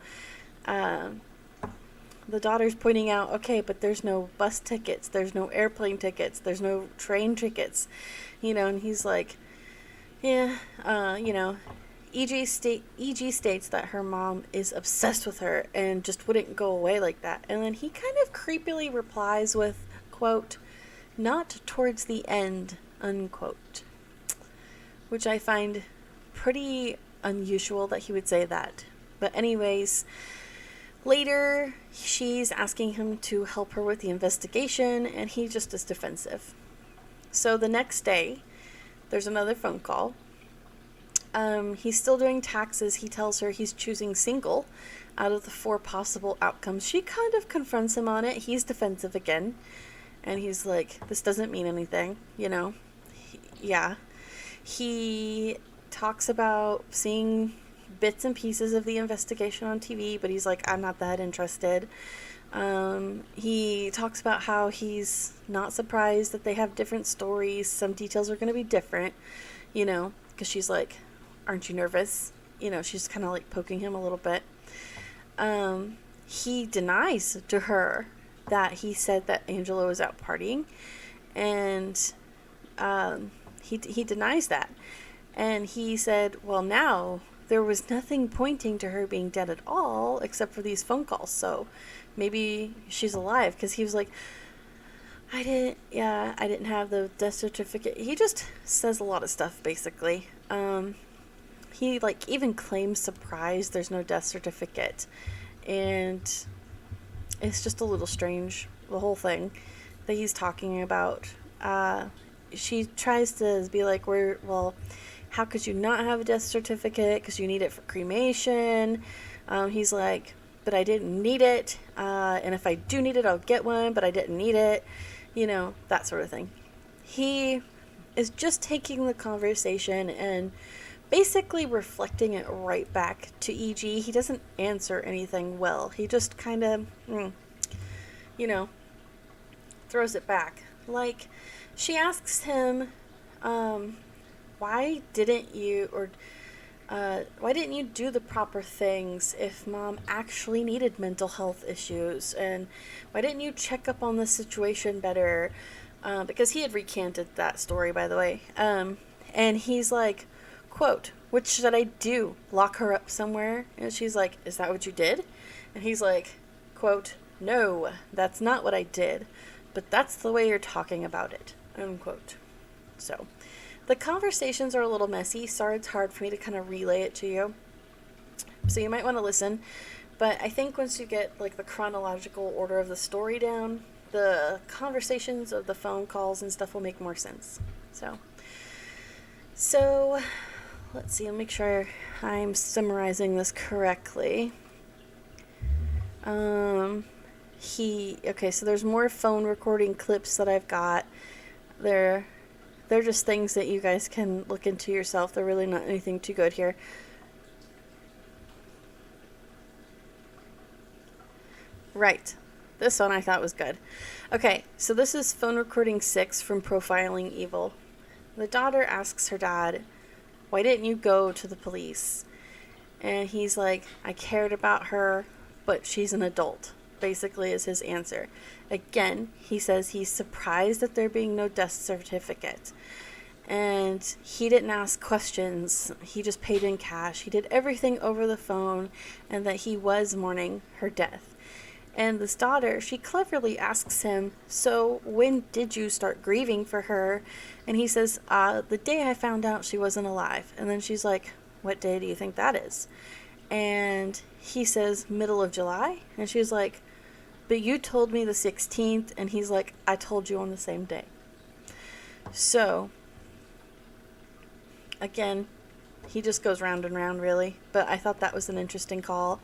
Speaker 1: The daughter's pointing out, okay, but there's no bus tickets. There's no airplane tickets. There's no train tickets, you know. And he's like, yeah, you know. EG states that her mom is obsessed with her and just wouldn't go away like that. And then he kind of creepily replies with, quote, not towards the end, unquote. Which I find pretty unusual that he would say that. But anyways, later she's asking him to help her with the investigation, and he just is defensive. So the next day, there's another phone call. He's still doing taxes. He tells her he's choosing single out of the 4 possible outcomes. She kind of confronts him on it. He's defensive again. And he's like, this doesn't mean anything, you know? He talks about seeing bits and pieces of the investigation on TV, but he's like, I'm not that interested. He talks about how he's not surprised that they have different stories. Some details are going to be different, you know, because she's like, aren't you nervous? You know, she's kind of like poking him a little bit. He denies to her that he said that Angela was out partying, and he denies that. And he said, well, now there was nothing pointing to her being dead at all except for these phone calls, so maybe she's alive. Because he was like, I didn't have the death certificate. He just says a lot of stuff, basically. He like even claims surprise there's no death certificate, and it's just a little strange, the whole thing that he's talking about. She tries to be like, well, how could you not have a death certificate? Because you need it for cremation. He's like, but I didn't need it. And if I do need it, I'll get one, but I didn't need it. You know, that sort of thing. He is just taking the conversation and basically reflecting it right back to EG. He doesn't answer anything well. He just kind of, you know, throws it back. Like, she asks him, why didn't you do the proper things if mom actually needed mental health issues? And why didn't you check up on the situation better? Because he had recanted that story, by the way. And he's like, quote, what should I do? Lock her up somewhere? And she's like, is that what you did? And he's like, quote, no, that's not what I did, but that's the way you're talking about it, unquote. So the conversations are a little messy. Sorry, it's hard for me to kind of relay it to you. So you might want to listen. But I think once you get like the chronological order of the story down, the conversations of the phone calls and stuff will make more sense. So let's see, I'll make sure I'm summarizing this correctly. So there's more phone recording clips that I've got. They're just things that you guys can look into yourself. They're really not anything too good here. Right. This one I thought was good. Okay, so this is phone recording 6 from Profiling Evil. The daughter asks her dad, why didn't you go to the police? And he's like, I cared about her, but she's an adult, basically is his answer. Again, he says he's surprised at there being no death certificate. And he didn't ask questions. He just paid in cash. He did everything over the phone, and that he was mourning her death. And this daughter, she cleverly asks him, so when did you start grieving for her? And he says, the day I found out she wasn't alive. And then she's like, what day do you think that is? And he says, middle of July. And she's like, but you told me the 16th. And he's like, I told you on the same day. So, again, he just goes round and round, really. But I thought that was an interesting call.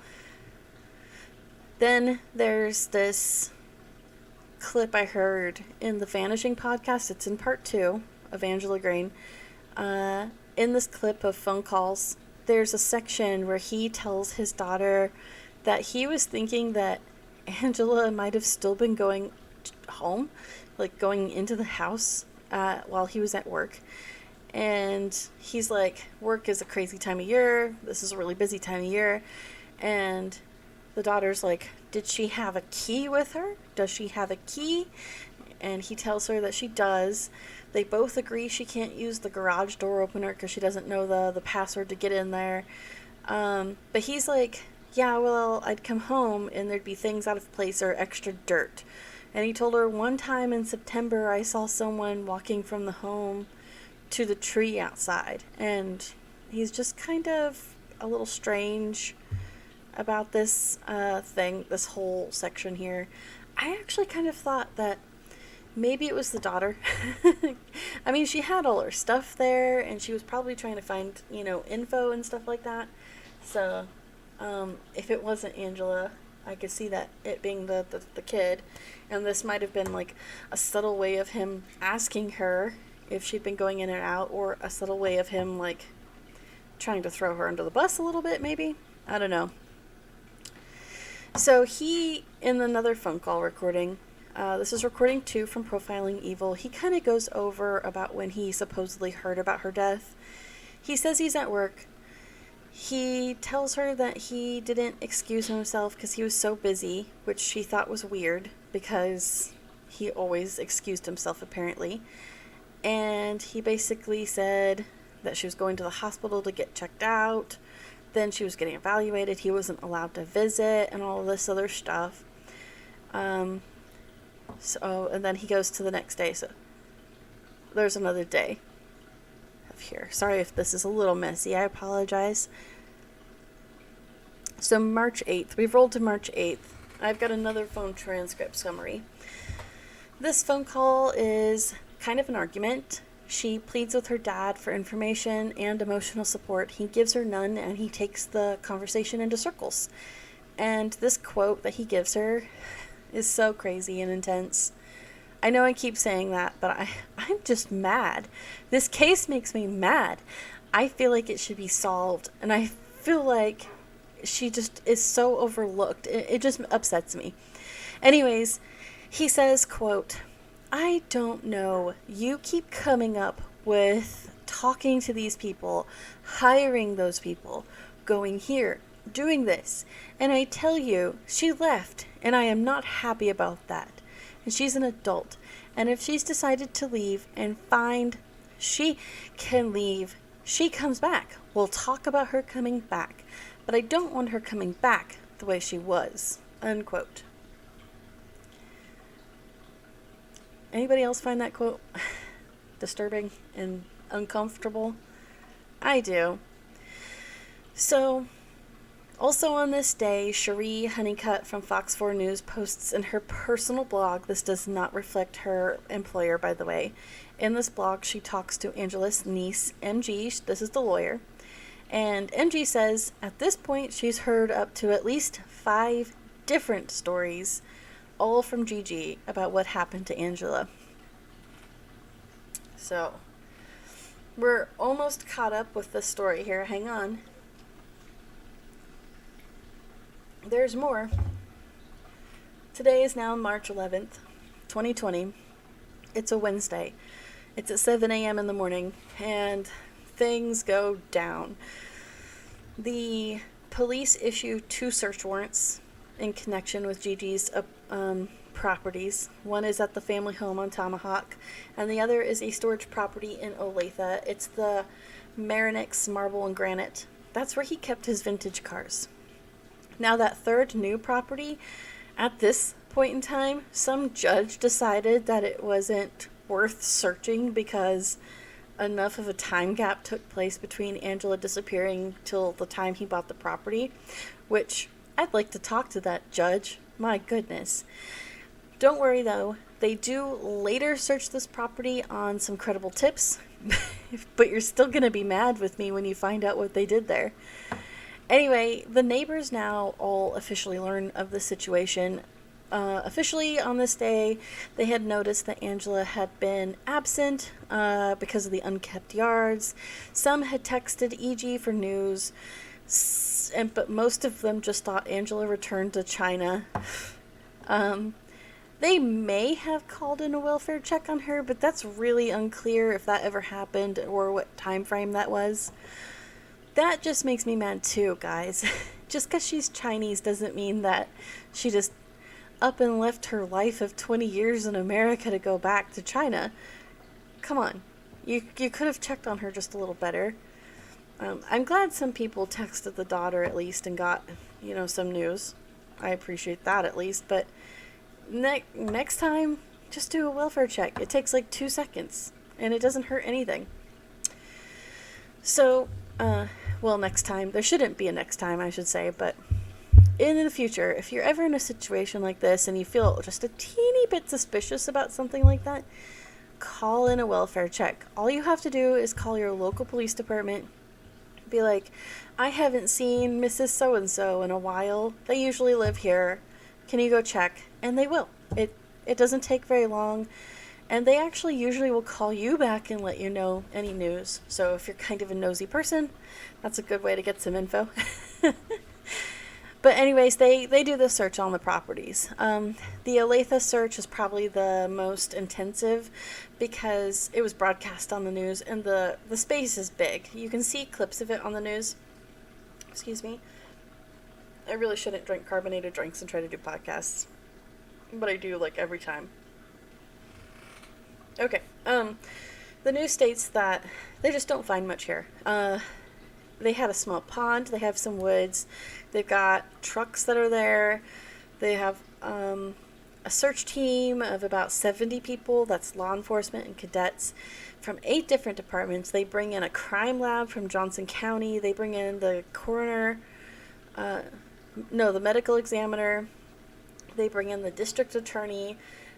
Speaker 1: Then there's this clip I heard in the Vanishing podcast. It's in part 2 of Angela Grain. In this clip of phone calls, there's a section where he tells his daughter that he was thinking that Angela might have still been going home, like going into the house while he was at work. And he's like, work is a crazy time of year. This is a really busy time of year. And the daughter's like, did she have a key with her? Does she have a key? And he tells her that she does. They both agree she can't use the garage door opener because she doesn't know the password to get in there. But he's like, yeah, well, I'd come home and there'd be things out of place or extra dirt. And he told her, one time in September, I saw someone walking from the home to the tree outside. And he's just kind of a little strange about this thing, this whole section here. I actually kind of thought that maybe it was the daughter. I mean, she had all her stuff there, and she was probably trying to find, info and stuff like that. So, if it wasn't Angela, I could see that it being the kid. And this might have been, like, a subtle way of him asking her if she'd been going in and out, or a subtle way of him, like, trying to throw her under the bus a little bit, maybe. I don't know. So he, in another phone call recording, this is recording 2 from Profiling Evil, he kind of goes over about when he supposedly heard about her death. He says he's at work. He tells her that he didn't excuse himself because he was so busy, which she thought was weird because he always excused himself apparently. And he basically said that she was going to the hospital to get checked out. Then she was getting evaluated. He wasn't allowed to visit and all this other stuff. And then he goes to the next day. So there's another day of here. Sorry if this is a little messy. I apologize. So March 8th. We've rolled to March 8th. I've got another phone transcript summary. This phone call is kind of an argument. She pleads with her dad for information and emotional support. He gives her none, and he takes the conversation into circles. And this quote that he gives her is so crazy and intense. I know I keep saying that, but I'm just mad. This case makes me mad. I feel like it should be solved, and I feel like she just is so overlooked. It just upsets me. Anyways, he says, quote, I don't know. You keep coming up with talking to these people, hiring those people, going here, doing this. And I tell you, she left, and I am not happy about that. And she's an adult. And if she's decided to leave and find she can leave, she comes back. We'll talk about her coming back. But I don't want her coming back the way she was. Unquote. Anybody else find that quote disturbing and uncomfortable? I do. So, also on this day, Cherie Honeycutt from Fox 4 News posts in her personal blog, this does not reflect her employer, by the way. In this blog, she talks to Angela's niece, MG, this is the lawyer, and MG says, at this point, she's heard up to at least 5 different stories, all from Gigi, about what happened to Angela. So, we're almost caught up with the story here. Hang on. There's more. Today is now March 11th, 2020. It's a Wednesday. It's at 7 a.m. in the morning, and things go down. The police issue 2 search warrants in connection with Gigi's properties. One is at the family home on Tomahawk, and the other is a storage property in Olathe. It's the Marinix Marble and Granite. That's where he kept his vintage cars. Now that third new property, at this point in time, some judge decided that it wasn't worth searching because enough of a time gap took place between Angela disappearing till the time he bought the property, which I'd like to talk to that judge. My goodness. Don't worry though, they do later search this property on some credible tips, but you're still going to be mad with me when you find out what they did there. Anyway, the neighbors now all officially learn of the situation. Officially on this day, they had noticed that Angela had been absent because of the unkept yards. Some had texted EG for news, but most of them just thought Angela returned to China. They may have called in a welfare check on her, but that's really unclear if that ever happened or what time frame that was. That just makes me mad too, guys. Just because she's Chinese doesn't mean that she just up and left her life of 20 years in America to go back to China. Come on. You could have checked on her just a little better. I'm glad some people texted the daughter at least and got, some news. I appreciate that at least, but next time, just do a welfare check. It takes like 2 seconds, and it doesn't hurt anything. So, next time. There shouldn't be a next time, I should say, but in the future, if you're ever in a situation like this and you feel just a teeny bit suspicious about something like that, call in a welfare check. All you have to do is call your local police department. Be like, I haven't seen Mrs. So-and-so in a while. They usually live here. Can you go check? And they will. It doesn't take very long. And they actually usually will call you back and let you know any news. So if you're kind of a nosy person, that's a good way to get some info. But anyways, they do the search on the properties. The Olathe search is probably the most intensive because it was broadcast on the news and the space is big. You can see clips of it on the news. Excuse me. I really shouldn't drink carbonated drinks and try to do podcasts. But I do, every time. Okay. The news states that they just don't find much here. They had a small pond. They have some woods. They've got trucks that are there. They have a search team of about 70 people. That's law enforcement and cadets from 8 different departments. They bring in a crime lab from Johnson County. They bring in the coroner, the medical examiner. They bring in the district attorney,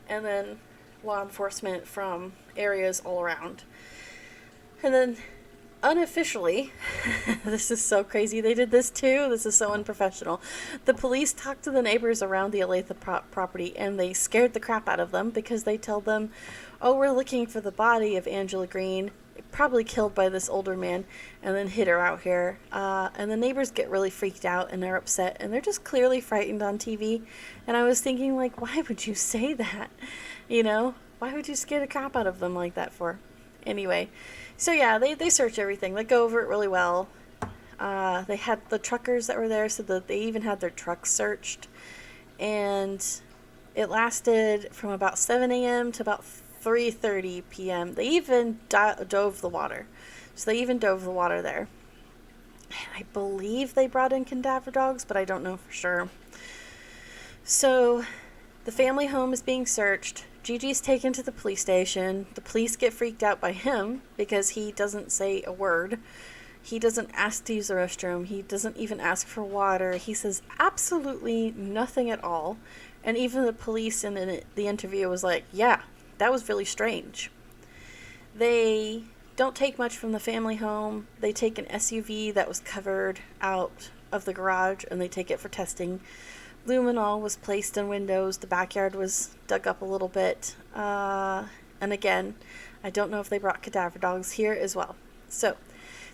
Speaker 1: and then law enforcement from areas all around. And then unofficially, this is so crazy, they did this too, this is so unprofessional. The police talked to the neighbors around the Olathe property and they scared the crap out of them because they tell them, oh, we're looking for the body of Angela Green, probably killed by this older man, and then hid her out here. And the neighbors get really freaked out and they're upset and they're just clearly frightened on TV. And I was thinking, why would you say that? Why would you scare the crap out of them like that for? Anyway, so yeah, they search everything. They go over it really well. They had the truckers that were there, so that they even had their trucks searched. And it lasted from about 7 a.m. to about 3:30 p.m. They even dove the water. So they even dove the water there. I believe they brought in cadaver dogs, but I don't know for sure. So the family home is being searched. Gigi's taken to the police station. The police get freaked out by him because he doesn't say a word. He doesn't ask to use the restroom. He doesn't even ask for water. He says absolutely nothing at all. And even the police in the interview was like, yeah, that was really strange. They don't take much from the family home. They take an SUV that was covered out of the garage and they take it for testing. Luminol was placed in windows. The backyard was dug up a little bit. And again, I don't know if they brought cadaver dogs here as well. So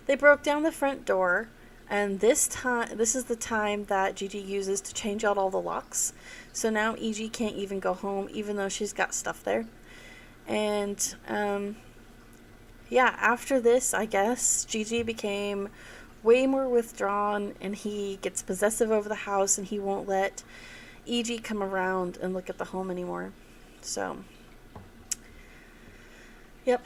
Speaker 1: they broke down the front door, and this is the time that Gigi uses to change out all the locks. So now EG can't even go home, even though she's got stuff there. And after this, I guess Gigi became way more withdrawn, and he gets possessive over the house, and he won't let EG come around and look at the home anymore. So, yep.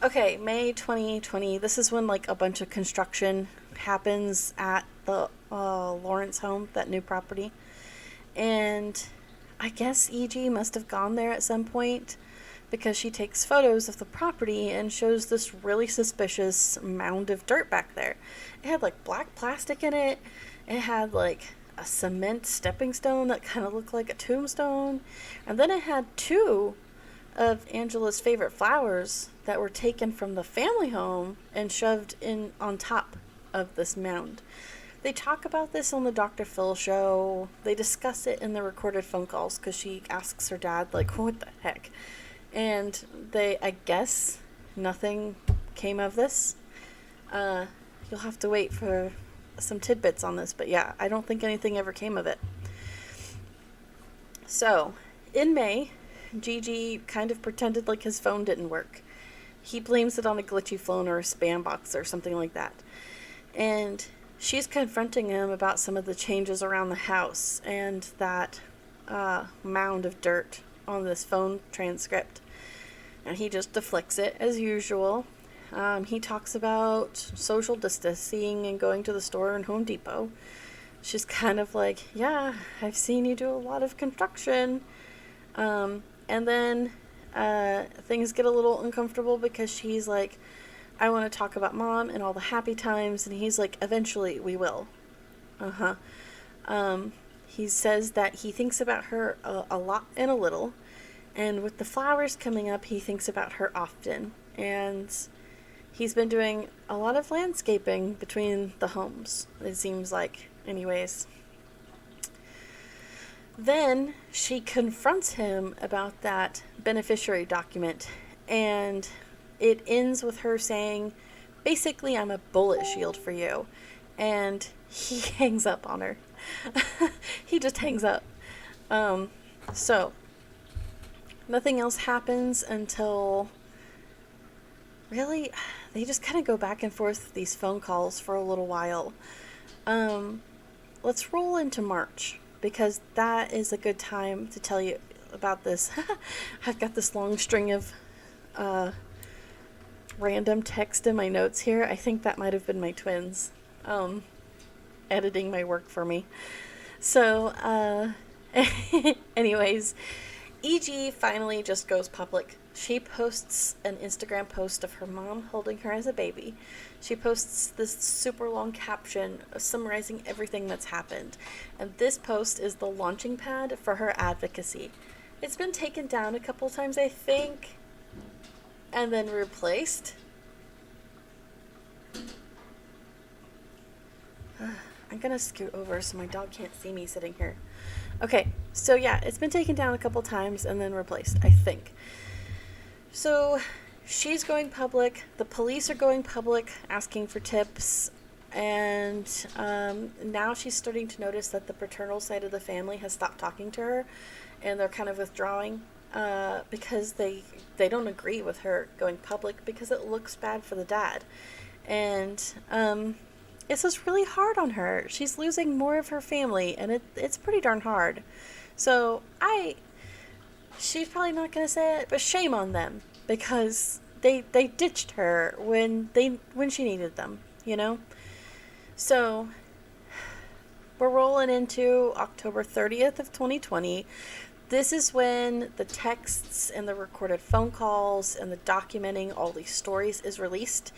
Speaker 1: Okay, May 2020, this is when a bunch of construction happens at the Lawrence home, that new property. And I guess EG must have gone there at some point, because she takes photos of the property and shows this really suspicious mound of dirt back there. It had black plastic in it. It had a cement stepping stone that kind of looked like a tombstone. And then it had 2 of Angela's favorite flowers that were taken from the family home and shoved in on top of this mound. They talk about this on the Dr. Phil show. They discuss it in the recorded phone calls because she asks her dad, like, what the heck? And I guess, nothing came of this. You'll have to wait for some tidbits on this, but yeah, I don't think anything ever came of it. So, in May, Gigi kind of pretended like his phone didn't work. He blames it on a glitchy phone or a spam box or something like that. And she's confronting him about some of the changes around the house and that mound of dirt on this phone transcript. And he just deflects it as usual. He talks about social distancing and going to the store and Home Depot. She's kind of like, yeah, I've seen you do a lot of construction. And then things get a little uncomfortable because she's like, I want to talk about Mom and all the happy times. And he's like, eventually we will. He says that he thinks about her a lot and a little. And with the flowers coming up, he thinks about her often. And he's been doing a lot of landscaping between the homes, it seems like, anyways. Then she confronts him about that beneficiary document, and it ends with her saying, basically, I'm a bullet shield for you. And he hangs up on her. He just hangs up. So, nothing else happens until, really, they just kind of go back and forth with these phone calls for a little while. Let's roll into March, because that is a good time to tell you about this. I've got this long string of random text in my notes here. I think that might have been my twins editing my work for me. So, anyways, EG finally just goes public. She posts an Instagram post of her mom holding her as a baby. She posts this super long caption summarizing everything that's happened. And this post is the launching pad for her advocacy. It's been taken down a couple times, I think, and then replaced. I'm gonna scoot over so my dog can't see me sitting here. Okay, so yeah, it's been taken down a couple times and then replaced, I think. So she's going public, the police are going public asking for tips, and now she's starting to notice that the paternal side of the family has stopped talking to her, and they're kind of withdrawing because they don't agree with her going public because it looks bad for the dad. And it's just really hard on her. She's losing more of her family, and it's pretty darn hard. So she's probably not going to say it, but shame on them, because they ditched her when she needed them, you know? So we're rolling into October 30th of 2020. This is when the texts and the recorded phone calls and the documenting all these stories is released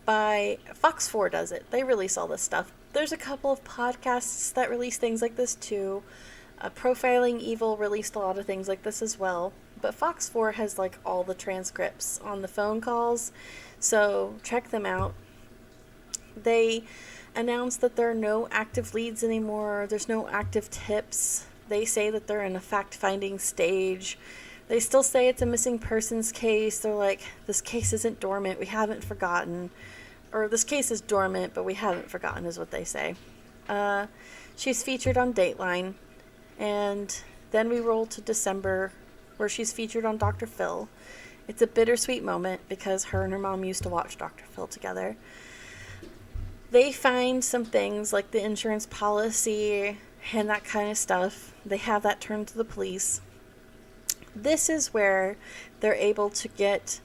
Speaker 1: by Fox 4 does it. They release all this stuff. There's a couple of podcasts that release things like this too. Profiling Evil released a lot of things like this as well. But Fox 4 has like all the transcripts on the phone calls, so check them out. They announced that there are no active leads anymore. There's no active tips. They say that they're in a fact-finding stage. They still say it's a missing persons case. They're like, this case isn't dormant. We haven't forgotten. Or this case is dormant, but we haven't forgotten is what they say. She's featured on Dateline. And then we roll to December, where she's featured on Dr. Phil. It's a bittersweet moment because her and her mom used to watch Dr. Phil together. They find some things like the insurance policy and that kind of stuff. They have that turned to the police. This is where they're able to get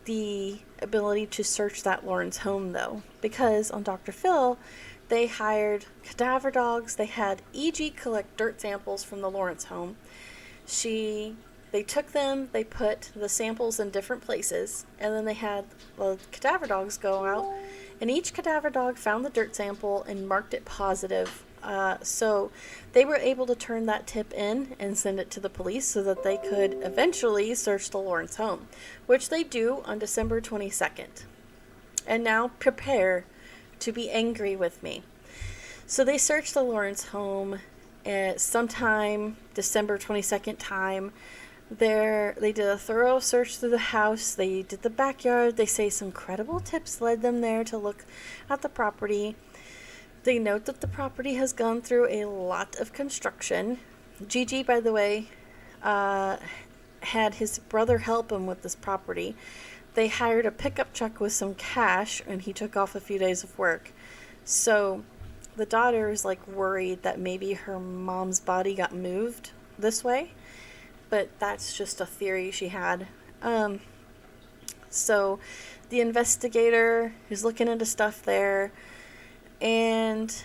Speaker 1: the ability to search that Lawrence home, though, because on Dr. Phil, they hired cadaver dogs. They had EG collect dirt samples from the Lawrence home. They took them, they put the samples in different places, and then they had the cadaver dogs go out, and each cadaver dog found the dirt sample and marked it positive. So they were able to turn that tip in and send it to the police so that they could eventually search the Lawrence home, which they do on December 22nd. And now prepare to be angry with me. So they searched the Lawrence home at sometime December 22nd time. They did a thorough search through the house. They did the backyard. They say some credible tips led them there to look at the property. They note that the property has gone through a lot of construction. Gigi, by the way, had his brother help him with this property. They hired a pickup truck with some cash, and he took off a few days of work. So the daughter is like worried that maybe her mom's body got moved this way, but that's just a theory she had. So the investigator is looking into stuff there, and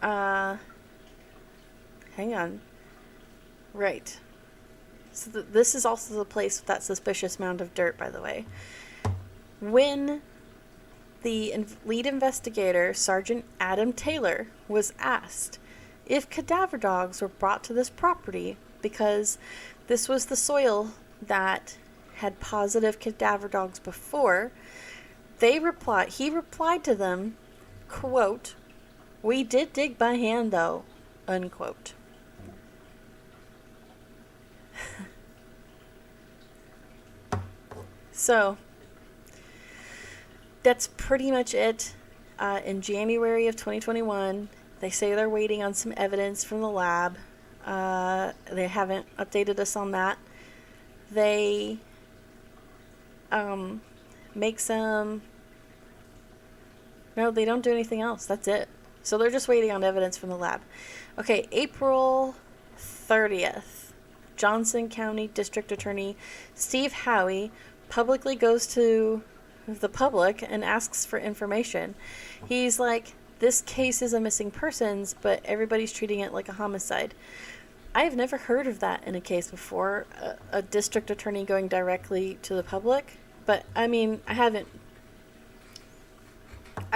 Speaker 1: hang on. Right. So this is also the place with that suspicious mound of dirt, by the way. When the lead investigator, Sergeant Adam Taylor, was asked if cadaver dogs were brought to this property because this was the soil that had positive cadaver dogs before, he replied to them, quote, "We did dig by hand though," unquote. So that's pretty much it. In January of 2021, they say they're waiting on some evidence from the lab. They haven't updated us on that. They make some... No, they don't do anything else. That's it. So they're just waiting on evidence from the lab. Okay, April 30th, Johnson County District Attorney Steve Howey publicly goes to the public and asks for information. He's like, this case is a missing persons, but everybody's treating it like a homicide. I've never heard of that in a case before, a district attorney going directly to the public. But, I mean, I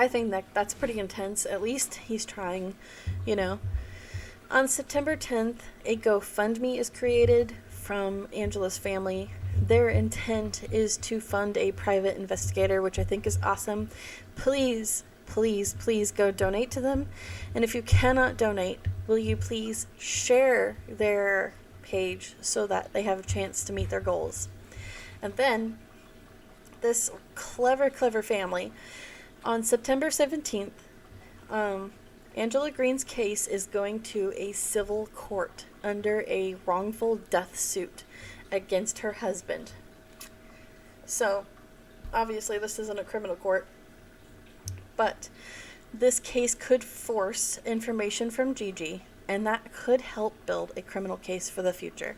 Speaker 1: think that's pretty intense. At least he's trying, you know. On September 10th, a GoFundMe is created from Angela's family. Their intent is to fund a private investigator, which I think is awesome. Please, please, please go donate to them. And if you cannot donate, will you please share their page so that they have a chance to meet their goals? And then, this clever family, on September 17th, Angela Green's case is going to a civil court under a wrongful death suit against her husband. So, obviously this isn't a criminal court, but this case could force information from Gigi, and that could help build a criminal case for the future.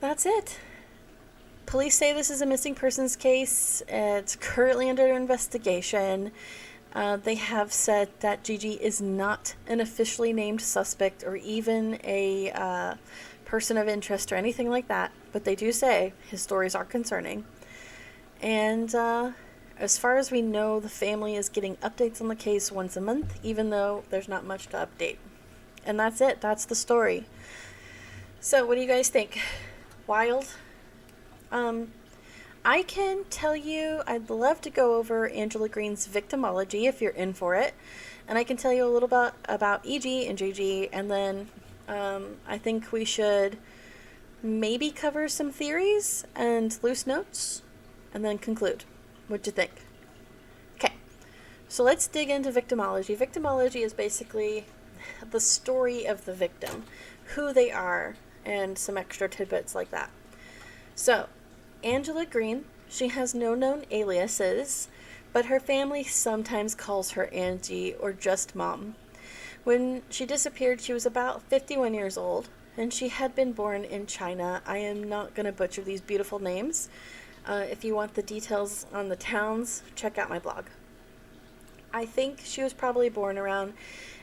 Speaker 1: That's it. Police say this is a missing persons case. It's currently under investigation. They have said that Gigi is not an officially named suspect or even a person of interest or anything like that, but they do say his stories are concerning. And as far as we know, the family is getting updates on the case once a month, even though there's not much to update. And that's it. That's the story. So what do you guys think? Wild? I can tell you, I'd love to go over Angela Green's victimology if you're in for it. And I can tell you a little bit about EG and JG, and then I think we should maybe cover some theories and loose notes, and then conclude. What'd you think? Okay, so let's dig into victimology. Victimology is basically the story of the victim, who they are, and some extra tidbits like that. So, Angela Green, she has no known aliases, but her family sometimes calls her Angie or just Mom. When she disappeared, she was about 51 years old, and she had been born in China. I am not going to butcher these beautiful names. If you want the details on the towns, check out my blog. I think she was probably born around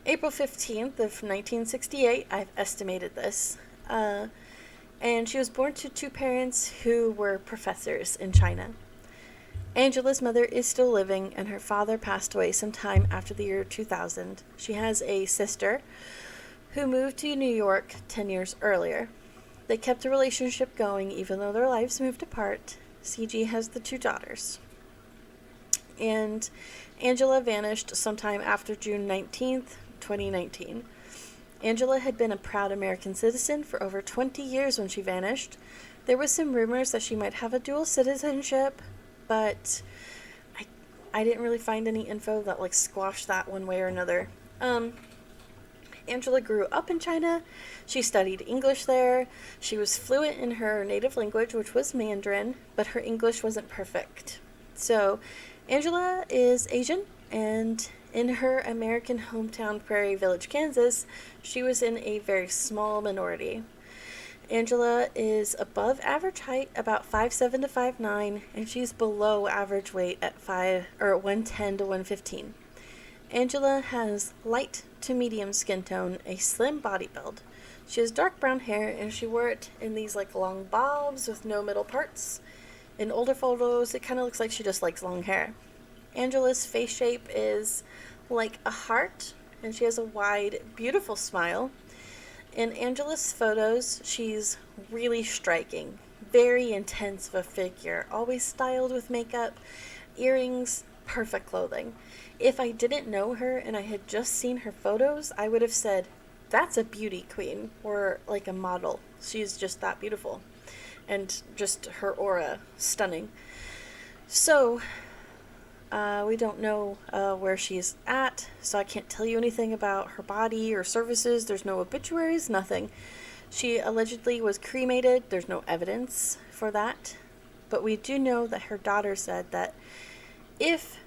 Speaker 1: April 15th of 1968. I've estimated this. And she was born to two parents who were professors in China. Angela's mother is still living, and her father passed away sometime after the year 2000. She has a sister who moved to New York 10 years earlier. They kept a relationship going even though their lives moved apart. CG has the two daughters. and Angela vanished sometime after June 19th, 2019. Angela had been a proud American citizen for over 20 years when she vanished. There was some rumors that she might have a dual citizenship, but I didn't really find any info that like squashed that one way or another. Angela grew up in China. She studied English there. She was fluent in her native language, which was Mandarin, but her English wasn't perfect. So, Angela is Asian, and in her American hometown, Prairie Village, Kansas, she was in a very small minority. Angela is above average height, about 5'7" to 5'9", and she's below average weight at 110 to 115. Angela has light to medium skin tone, a slim body build. She has dark brown hair, and she wore it in these like long bobs with no middle parts. In older photos, it kind of looks like she just likes long hair. Angela's face shape is like a heart, and she has a wide, beautiful smile. In Angela's photos, she's really striking, very intense of a figure, always styled with makeup, earrings, perfect clothing. If I didn't know her and I had just seen her photos, I would have said, that's a beauty queen, or like a model. She's just that beautiful. And just her aura, stunning. So, we don't know where she's at, so I can't tell you anything about her body or services. There's no obituaries, nothing. She allegedly was cremated. There's no evidence for that. But we do know that her daughter said that if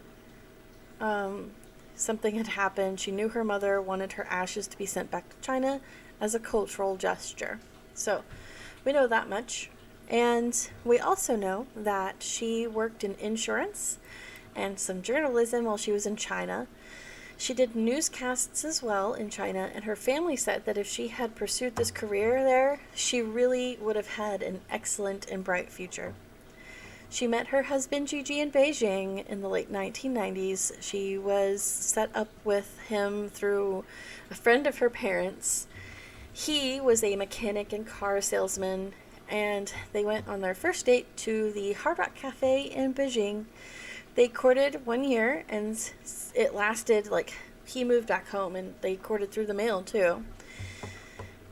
Speaker 1: something had happened, she knew her mother wanted her ashes to be sent back to China as a cultural gesture. So, we know that much. And we also know that she worked in insurance and some journalism while she was in China. She did newscasts as well in China, and her family said that if she had pursued this career there, she really would have had an excellent and bright future. She met her husband Gigi in Beijing in the late 1990s. She was set up with him through a friend of her parents. He was a mechanic and car salesman, and they went on their first date to the Hard Rock Cafe in Beijing. They courted 1 year, and it lasted, he moved back home, and they courted through the mail, too.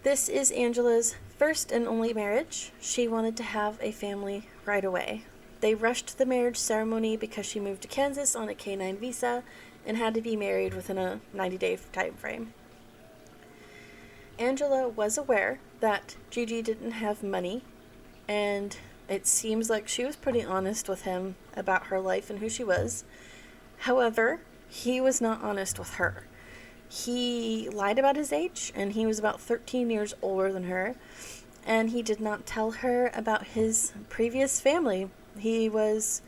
Speaker 1: This is Angela's first and only marriage. She wanted to have a family right away. They rushed the marriage ceremony because she moved to Kansas on a K-9 visa and had to be married within a 90-day time frame. Angela was aware that Gigi didn't have money, and it seems like she was pretty honest with him about her life and who she was. However, he was not honest with her. He lied about his age, and he was about 13 years older than her, and he did not tell her about his previous family. His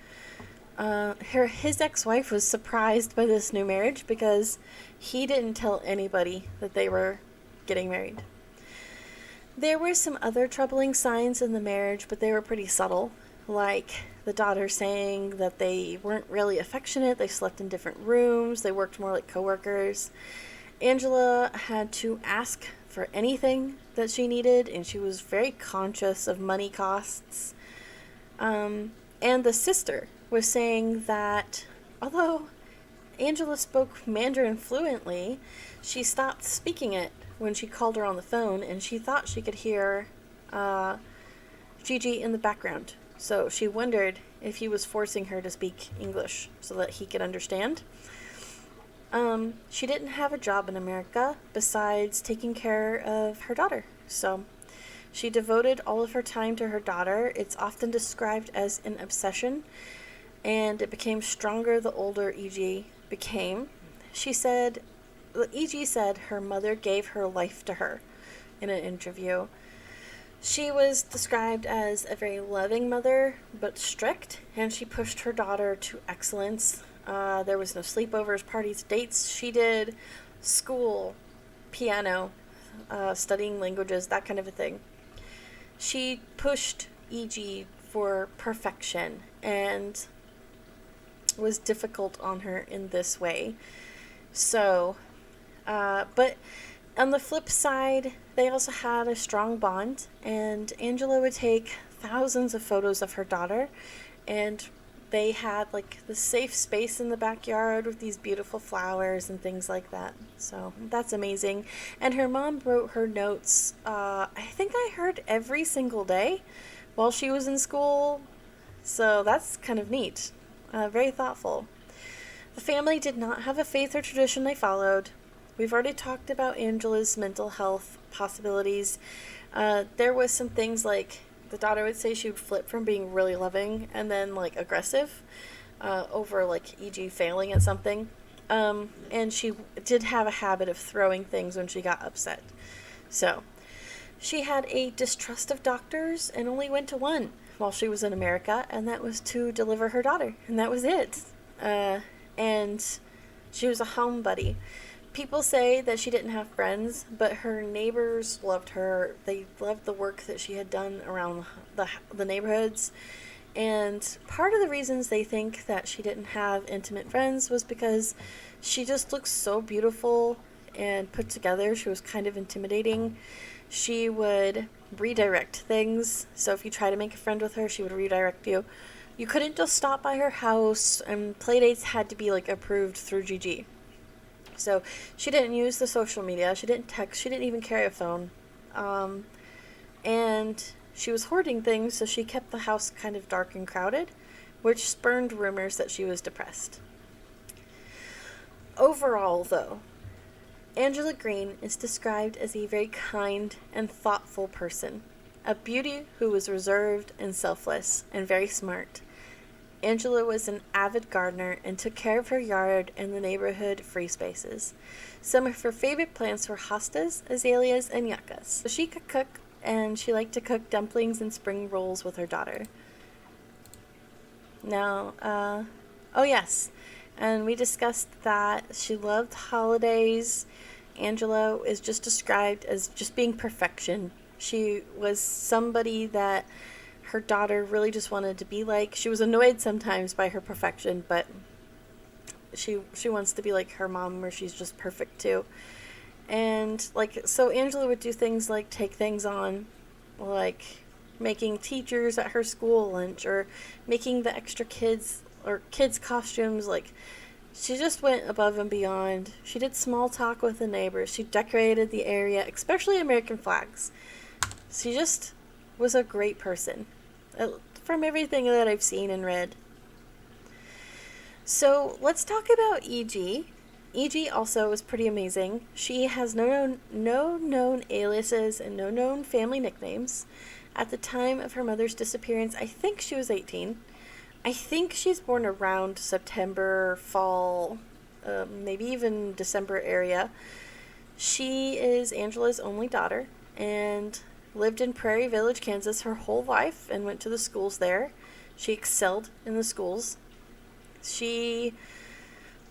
Speaker 1: ex-wife was surprised by this new marriage because he didn't tell anybody that they were getting married. There were some other troubling signs in the marriage, but they were pretty subtle, like the daughter saying that they weren't really affectionate, they slept in different rooms, they worked more like coworkers. Angela had to ask for anything that she needed, and she was very conscious of money costs. And the sister was saying that although Angela spoke Mandarin fluently, she stopped speaking it when she called her on the phone, and she thought she could hear Gigi in the background. So she wondered if he was forcing her to speak English so that he could understand. She didn't have a job in America besides taking care of her daughter. So she devoted all of her time to her daughter. It's often described as an obsession, and it became stronger the older E.G. became. E.G. said her mother gave her life to her in an interview. She was described as a very loving mother, but strict, and she pushed her daughter to excellence. There was no sleepovers, parties, dates. She did school, piano, studying languages, that kind of a thing. She pushed E.G. for perfection and was difficult on her in this way. So, but on the flip side, they also had a strong bond, and Angela would take thousands of photos of her daughter and they had like the safe space in the backyard with these beautiful flowers and things like that. So that's amazing. And her mom wrote her notes, I think I heard every single day while she was in school. So that's kind of neat. Very thoughtful. The family did not have a faith or tradition they followed. We've already talked about Angela's mental health possibilities. There was some things like the daughter would say she would flip from being really loving and then like aggressive over like e.g. failing at something. And she did have a habit of throwing things when she got upset. So she had a distrust of doctors and only went to one while she was in America, and that was to deliver her daughter, and that was it. And she was a homebody. People say that she didn't have friends, but her neighbors loved her. They loved the work that she had done around the neighborhoods. And part of the reasons they think that she didn't have intimate friends was because she just looked so beautiful and put together. She was kind of intimidating. She would redirect things. So if you try to make a friend with her, she would redirect you. You couldn't just stop by her house, and playdates had to be like approved through GG. So she didn't use the social media, she didn't text, she didn't even carry a phone. And she was hoarding things, so she kept the house kind of dark and crowded, which spurned rumors that she was depressed. Overall, though, Angela Green is described as a very kind and thoughtful person, a beauty who was reserved and selfless and very smart. Angela was an avid gardener and took care of her yard and the neighborhood free spaces. Some of her favorite plants were hostas, azaleas, and yuccas. So she could cook, and she liked to cook dumplings and spring rolls with her daughter. Now, oh yes, and we discussed that she loved holidays. Angela is just described as just being perfection. She was somebody that her daughter really just wanted to be like. She was annoyed sometimes by her perfection, but she wants to be like her mom, where she's just perfect too. And like, so Angela would do things like take things on, like making teachers at her school lunch, or making the extra kids costumes. Like, she just went above and beyond. She did small talk with the neighbors. She decorated the area, especially American flags. She just was a great person, from everything that I've seen and read. So let's talk about E.G. E.G. also was pretty amazing. She has no known aliases and no known family nicknames. At the time of her mother's disappearance, I think she was 18. I think she's born around September, fall, maybe even December area. She is Angela's only daughter and lived in Prairie Village, Kansas her whole life and went to the schools there. She excelled in the schools. She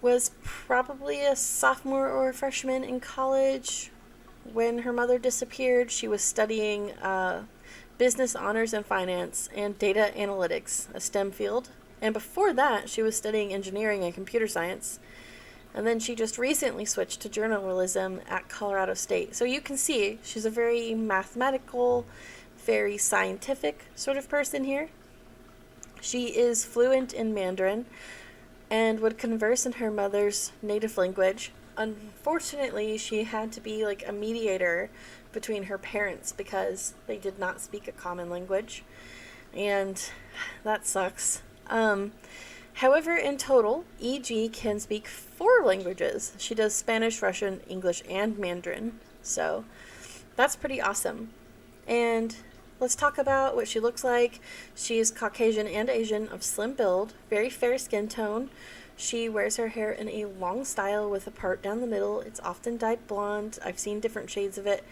Speaker 1: was probably a sophomore or a freshman in college when her mother disappeared. She was studying business honors and finance and data analytics, a STEM field. And before that, she was studying engineering and computer science. And then she just recently switched to journalism at Colorado State. So you can see she's a very mathematical, very scientific sort of person here. She is fluent in Mandarin and would converse in her mother's native language. Unfortunately, she had to be like a mediator between her parents because they did not speak a common language. And that sucks. However, in total, E.G. can speak 4 languages. She does Spanish, Russian, English, and Mandarin. So that's pretty awesome. And let's talk about what she looks like. She is Caucasian and Asian, of slim build, very fair skin tone. She wears her hair in a long style with a part down the middle. It's often dyed blonde. I've seen different shades of it.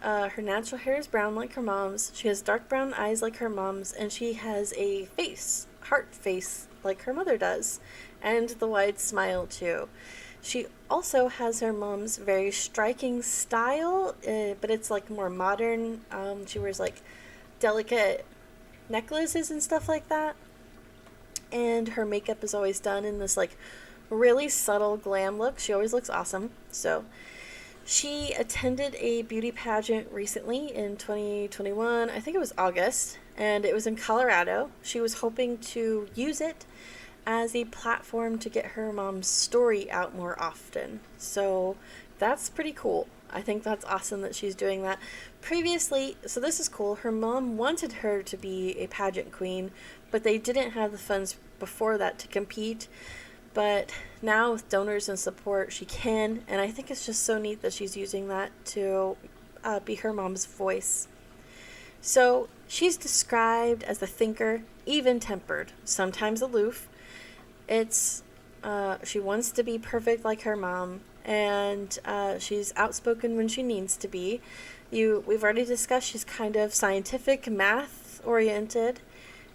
Speaker 1: Her natural hair is brown like her mom's. She has dark brown eyes like her mom's, and she has a face, heart face, like her mother does, and the wide smile too. She also has her mom's very striking style, but it's like more modern. She wears like delicate necklaces and stuff like that, and her makeup is always done in this like really subtle glam look. She always looks awesome. So She attended a beauty pageant recently in 2021. I think it was August, and it was in Colorado. She was hoping to use it as a platform to get her mom's story out more often. So that's pretty cool. I think that's awesome that she's doing that. Previously, so this is cool, her mom wanted her to be a pageant queen, but they didn't have the funds before that to compete. But now with donors and support, she can, and I think it's just so neat that she's using that to be her mom's voice. So she's described as a thinker, even-tempered, sometimes aloof. She wants to be perfect like her mom, and she's outspoken when she needs to be. We've already discussed she's kind of scientific, math-oriented,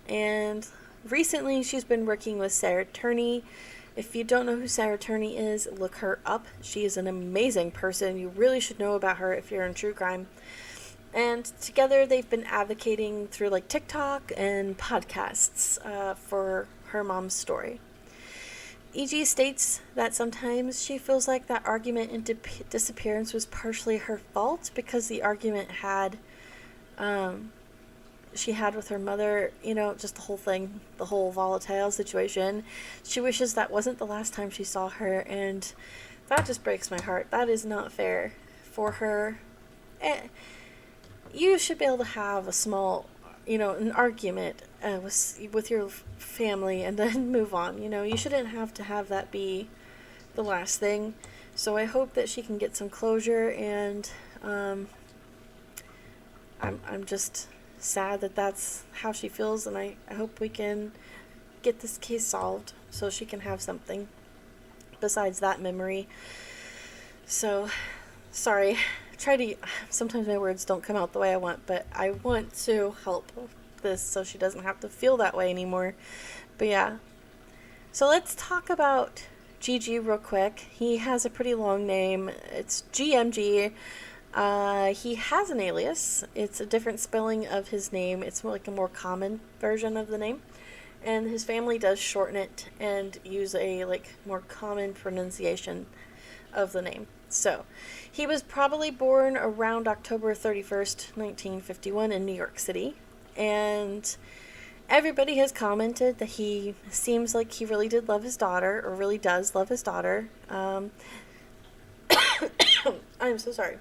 Speaker 1: and recently she's been working with Sarah Turney. If you don't know who Sarah Turney is, look her up. She is an amazing person. You really should know about her if you're in true crime. And together they've been advocating through like TikTok and podcasts for her mom's story. E.G. states that sometimes she feels like that argument in Disappearance was partially her fault because the argument she had with her mother, just the whole thing, the whole volatile situation. She wishes that wasn't the last time she saw her, and that just breaks my heart. That is not fair for her. You should be able to have a small, an argument with your family and then move on. You shouldn't have to have that be the last thing. So I hope that she can get some closure, and I'm just sad that that's how she feels, and I hope we can get this case solved so she can have something besides that memory. So, sorry. Sometimes my words don't come out the way I want, but I want to help this so she doesn't have to feel that way anymore. But yeah. So let's talk about Gigi real quick. He has a pretty long name. It's GMG. He has an alias. It's a different spelling of his name. It's more like a more common version of the name. And his family does shorten it and use a more common pronunciation of the name. So, he was probably born around October 31st, 1951 in New York City. And everybody has commented that he seems like he really did love his daughter, or really does love his daughter. I'm so sorry.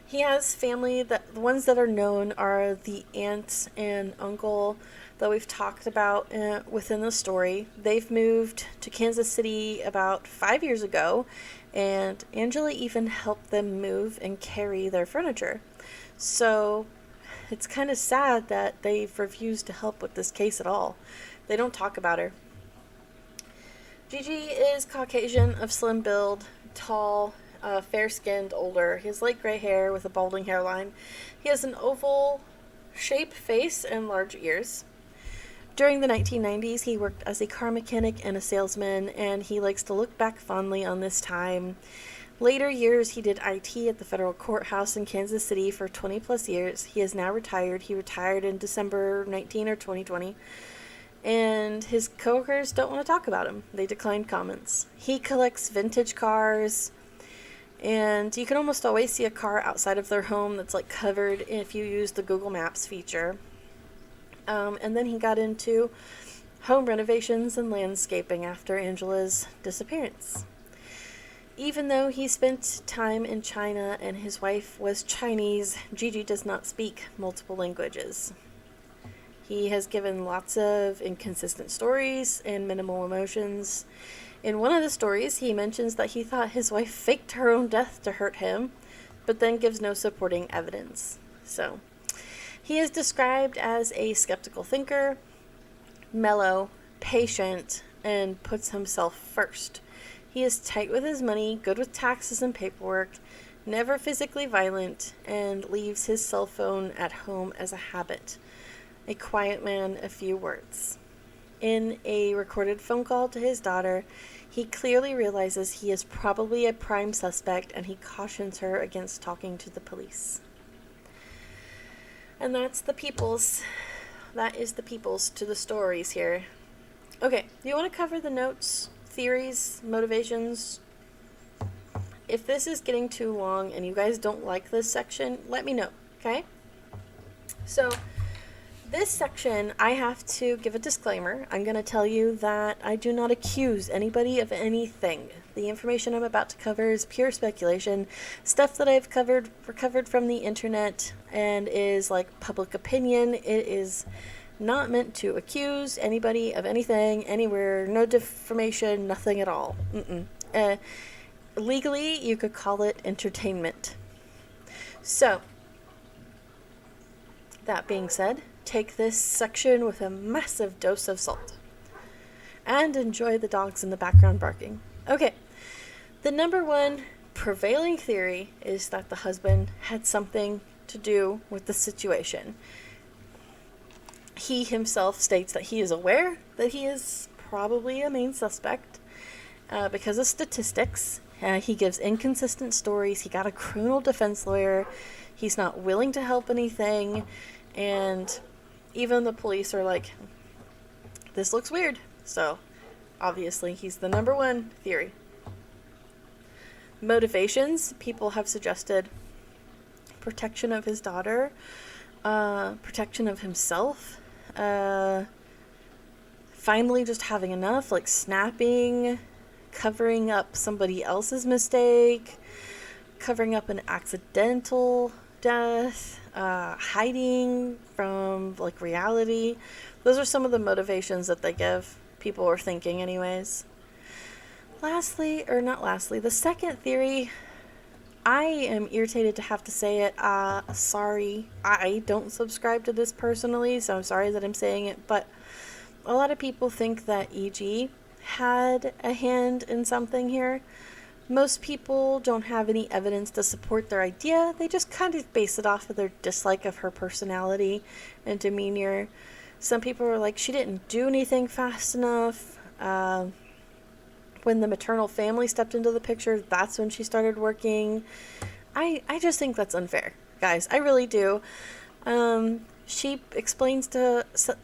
Speaker 1: He has family that the ones that are known are the aunt and uncle that we've talked about within the story. They've moved to Kansas City about 5 years ago, and Angela even helped them move and carry their furniture. So it's kind of sad that they've refused to help with this case at all. They don't talk about her. Gigi is Caucasian, of slim build, tall, fair-skinned, older. He has light gray hair with a balding hairline. He has an oval-shaped face and large ears. During the 1990s, he worked as a car mechanic and a salesman, and he likes to look back fondly on this time. Later years, he did IT at the federal courthouse in Kansas City for 20-plus years. He is now retired. He retired in December 19 or 2020. And his coworkers don't want to talk about him. They declined comments. He collects vintage cars, and you can almost always see a car outside of their home that's covered if you use the Google Maps feature. And then he got into home renovations and landscaping after Angela's disappearance. Even though he spent time in China and his wife was Chinese, Gigi does not speak multiple languages. He has given lots of inconsistent stories and minimal emotions. In one of the stories, he mentions that he thought his wife faked her own death to hurt him, but then gives no supporting evidence. So, he is described as a skeptical thinker, mellow, patient, and puts himself first. He is tight with his money, good with taxes and paperwork, never physically violent, and leaves his cell phone at home as a habit. A quiet man, a few words. In a recorded phone call to his daughter, he clearly realizes he is probably a prime suspect, and he cautions her against talking to the police. And that's the people's. That is the people's to the stories here. Okay, do you want to cover the notes, theories, motivations? if this is getting too long and you guys don't like this section, let me know, okay? So, this section, I have to give a disclaimer. I'm going to tell you that I do not accuse anybody of anything. The information I'm about to cover is pure speculation, stuff that I've recovered from the internet, and is like public opinion. It is not meant to accuse anybody of anything, anywhere, no defamation, nothing at all. Legally, you could call it entertainment. So, that being said, take this section with a massive dose of salt. And enjoy the dogs in the background barking. Okay, the number one prevailing theory is that the husband had something to do with the situation. He himself states that he is aware that he is probably a main suspect because of statistics. He gives inconsistent stories. He got a criminal defense lawyer. He's not willing to help anything. And even the police are like, this looks weird. So, obviously, he's the number one theory. Motivations. People have suggested protection of his daughter, protection of himself, finally just having enough, like snapping, covering up somebody else's mistake, covering up an accidental death, hiding from like reality. Those are some of the motivations that they give. People are thinking anyways. The second theory, I am irritated to have to say it. Sorry, I don't subscribe to this personally, so I'm sorry that I'm saying it, but a lot of people think that EG had a hand in something here. Most people don't have any evidence to support their idea. They just kind of base it off of their dislike of her personality and demeanor. Some people are like, she didn't do anything fast enough. When the maternal family stepped into the picture, that's when she started working. I just think that's unfair, guys. I really do. She explains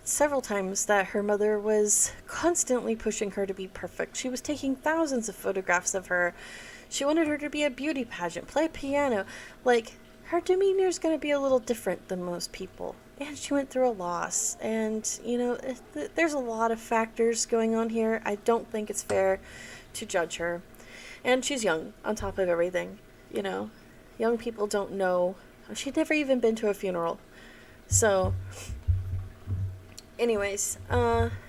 Speaker 1: several times that her mother was constantly pushing her to be perfect. She was taking thousands of photographs of her. She wanted her to be a beauty pageant, play piano. Like, her demeanor is going to be a little different than most people. And she went through a loss. And, there's a lot of factors going on here. I don't think it's fair to judge her. And she's young, on top of everything. Young people don't know. She'd never even been to a funeral. So, anyways,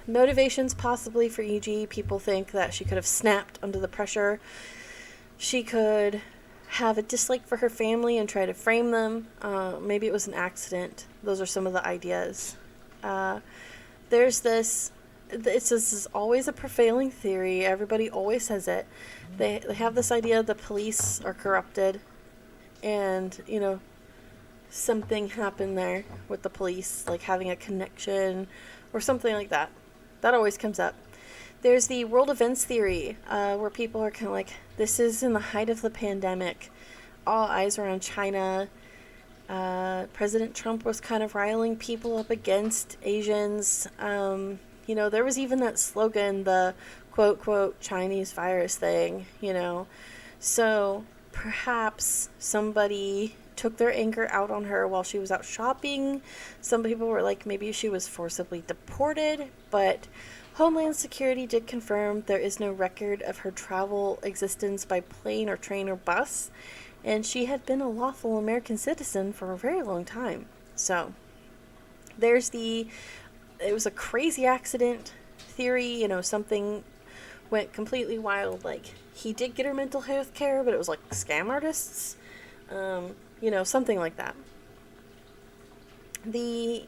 Speaker 1: motivations possibly for EG. People think that she could have snapped under the pressure. She could have a dislike for her family and try to frame them. Maybe it was an accident. Those are some of the ideas. There's this. This is always a prevailing theory. Everybody always says it. They have this idea the police are corrupted. And, something happened there with the police, like having a connection or something like that. That always comes up. There's the world events theory, where people are kind of like, this is in the height of the pandemic. All eyes are on China. President Trump was kind of riling people up against Asians. There was even that slogan, the quote, quote, Chinese virus thing, So perhaps somebody took their anger out on her while she was out shopping. Some people were like, maybe she was forcibly deported, but Homeland Security did confirm there is no record of her travel existence by plane or train or bus, and she had been a lawful American citizen for a very long time. So, it was a crazy accident theory, something went completely wild, like, he did get her mental health care, but it was like scam artists, something like that.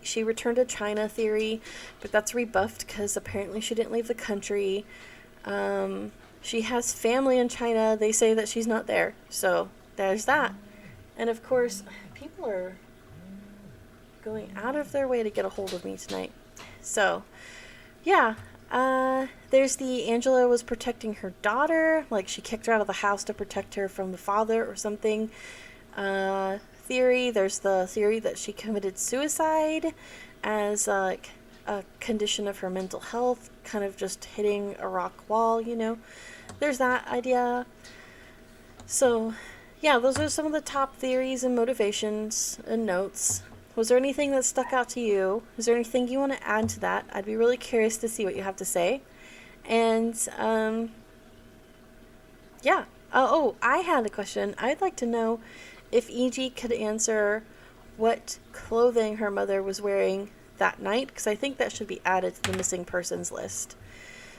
Speaker 1: She returned to China theory, but that's rebuffed because apparently she didn't leave the country. She has family in China. They say that she's not there. So there's that. And of course, people are going out of their way to get a hold of me tonight. So, yeah. There's the Angela was protecting her daughter. Like she kicked her out of the house to protect her from the father or something. Theory. There's the theory that she committed suicide as like a condition of her mental health, kind of just hitting a rock wall, There's that idea. So, yeah, those are some of the top theories and motivations and notes. Was there anything that stuck out to you? Is there anything you want to add to that? I'd be really curious to see what you have to say. And, yeah. I had a question. I'd like to know if EG could answer what clothing her mother was wearing that night, because I think that should be added to the missing persons list.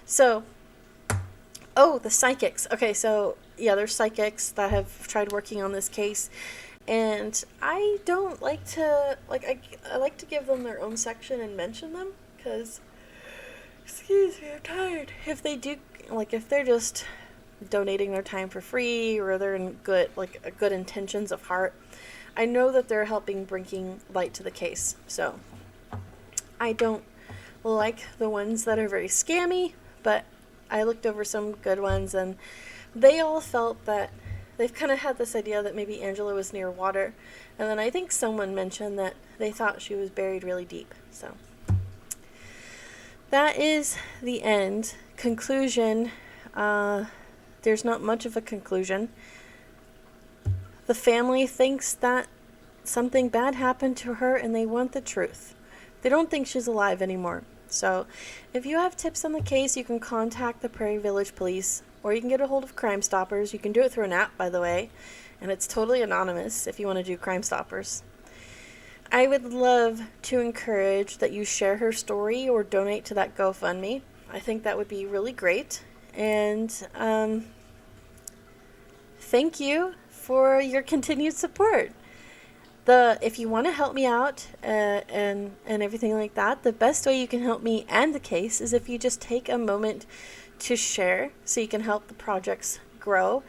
Speaker 1: So, the psychics. Okay, so, yeah, there's psychics that have tried working on this case, and I don't like to, I like to give them their own section and mention them, because, excuse me, I'm tired. If they do, if they're just donating their time for free, or they're in good intentions of heart, I know that they're helping bringing light to the case. So I don't like the ones that are very scammy, but I looked over some good ones, and they all felt that they've kind of had this idea that maybe Angela was near water, and then I think someone mentioned that they thought she was buried really deep. So that is the end. Conclusion. There's not much of a conclusion. The family thinks that something bad happened to her, and they want the truth. They don't think she's alive anymore. So if you have tips on the case, you can contact the Prairie Village Police, or you can get a hold of Crime Stoppers. You can do it through an app, by the way, and it's totally anonymous if you want to do Crime Stoppers. I would love to encourage that you share her story or donate to that GoFundMe. I think that would be really great. And thank you for your continued support. If you want to help me out and everything like that, the best way you can help me and the case is if you just take a moment to share, so you can help the projects grow.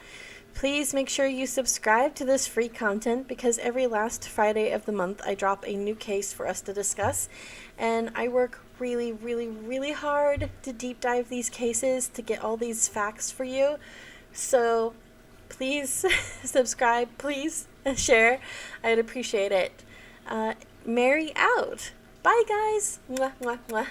Speaker 1: Please make sure you subscribe to this free content, because every last Friday of the month I drop a new case for us to discuss, and I work really, really, really hard to deep dive these cases to get all these facts for you. So please subscribe, please share. I'd appreciate it. Mary out. Bye, guys. Mwah, mwah, mwah.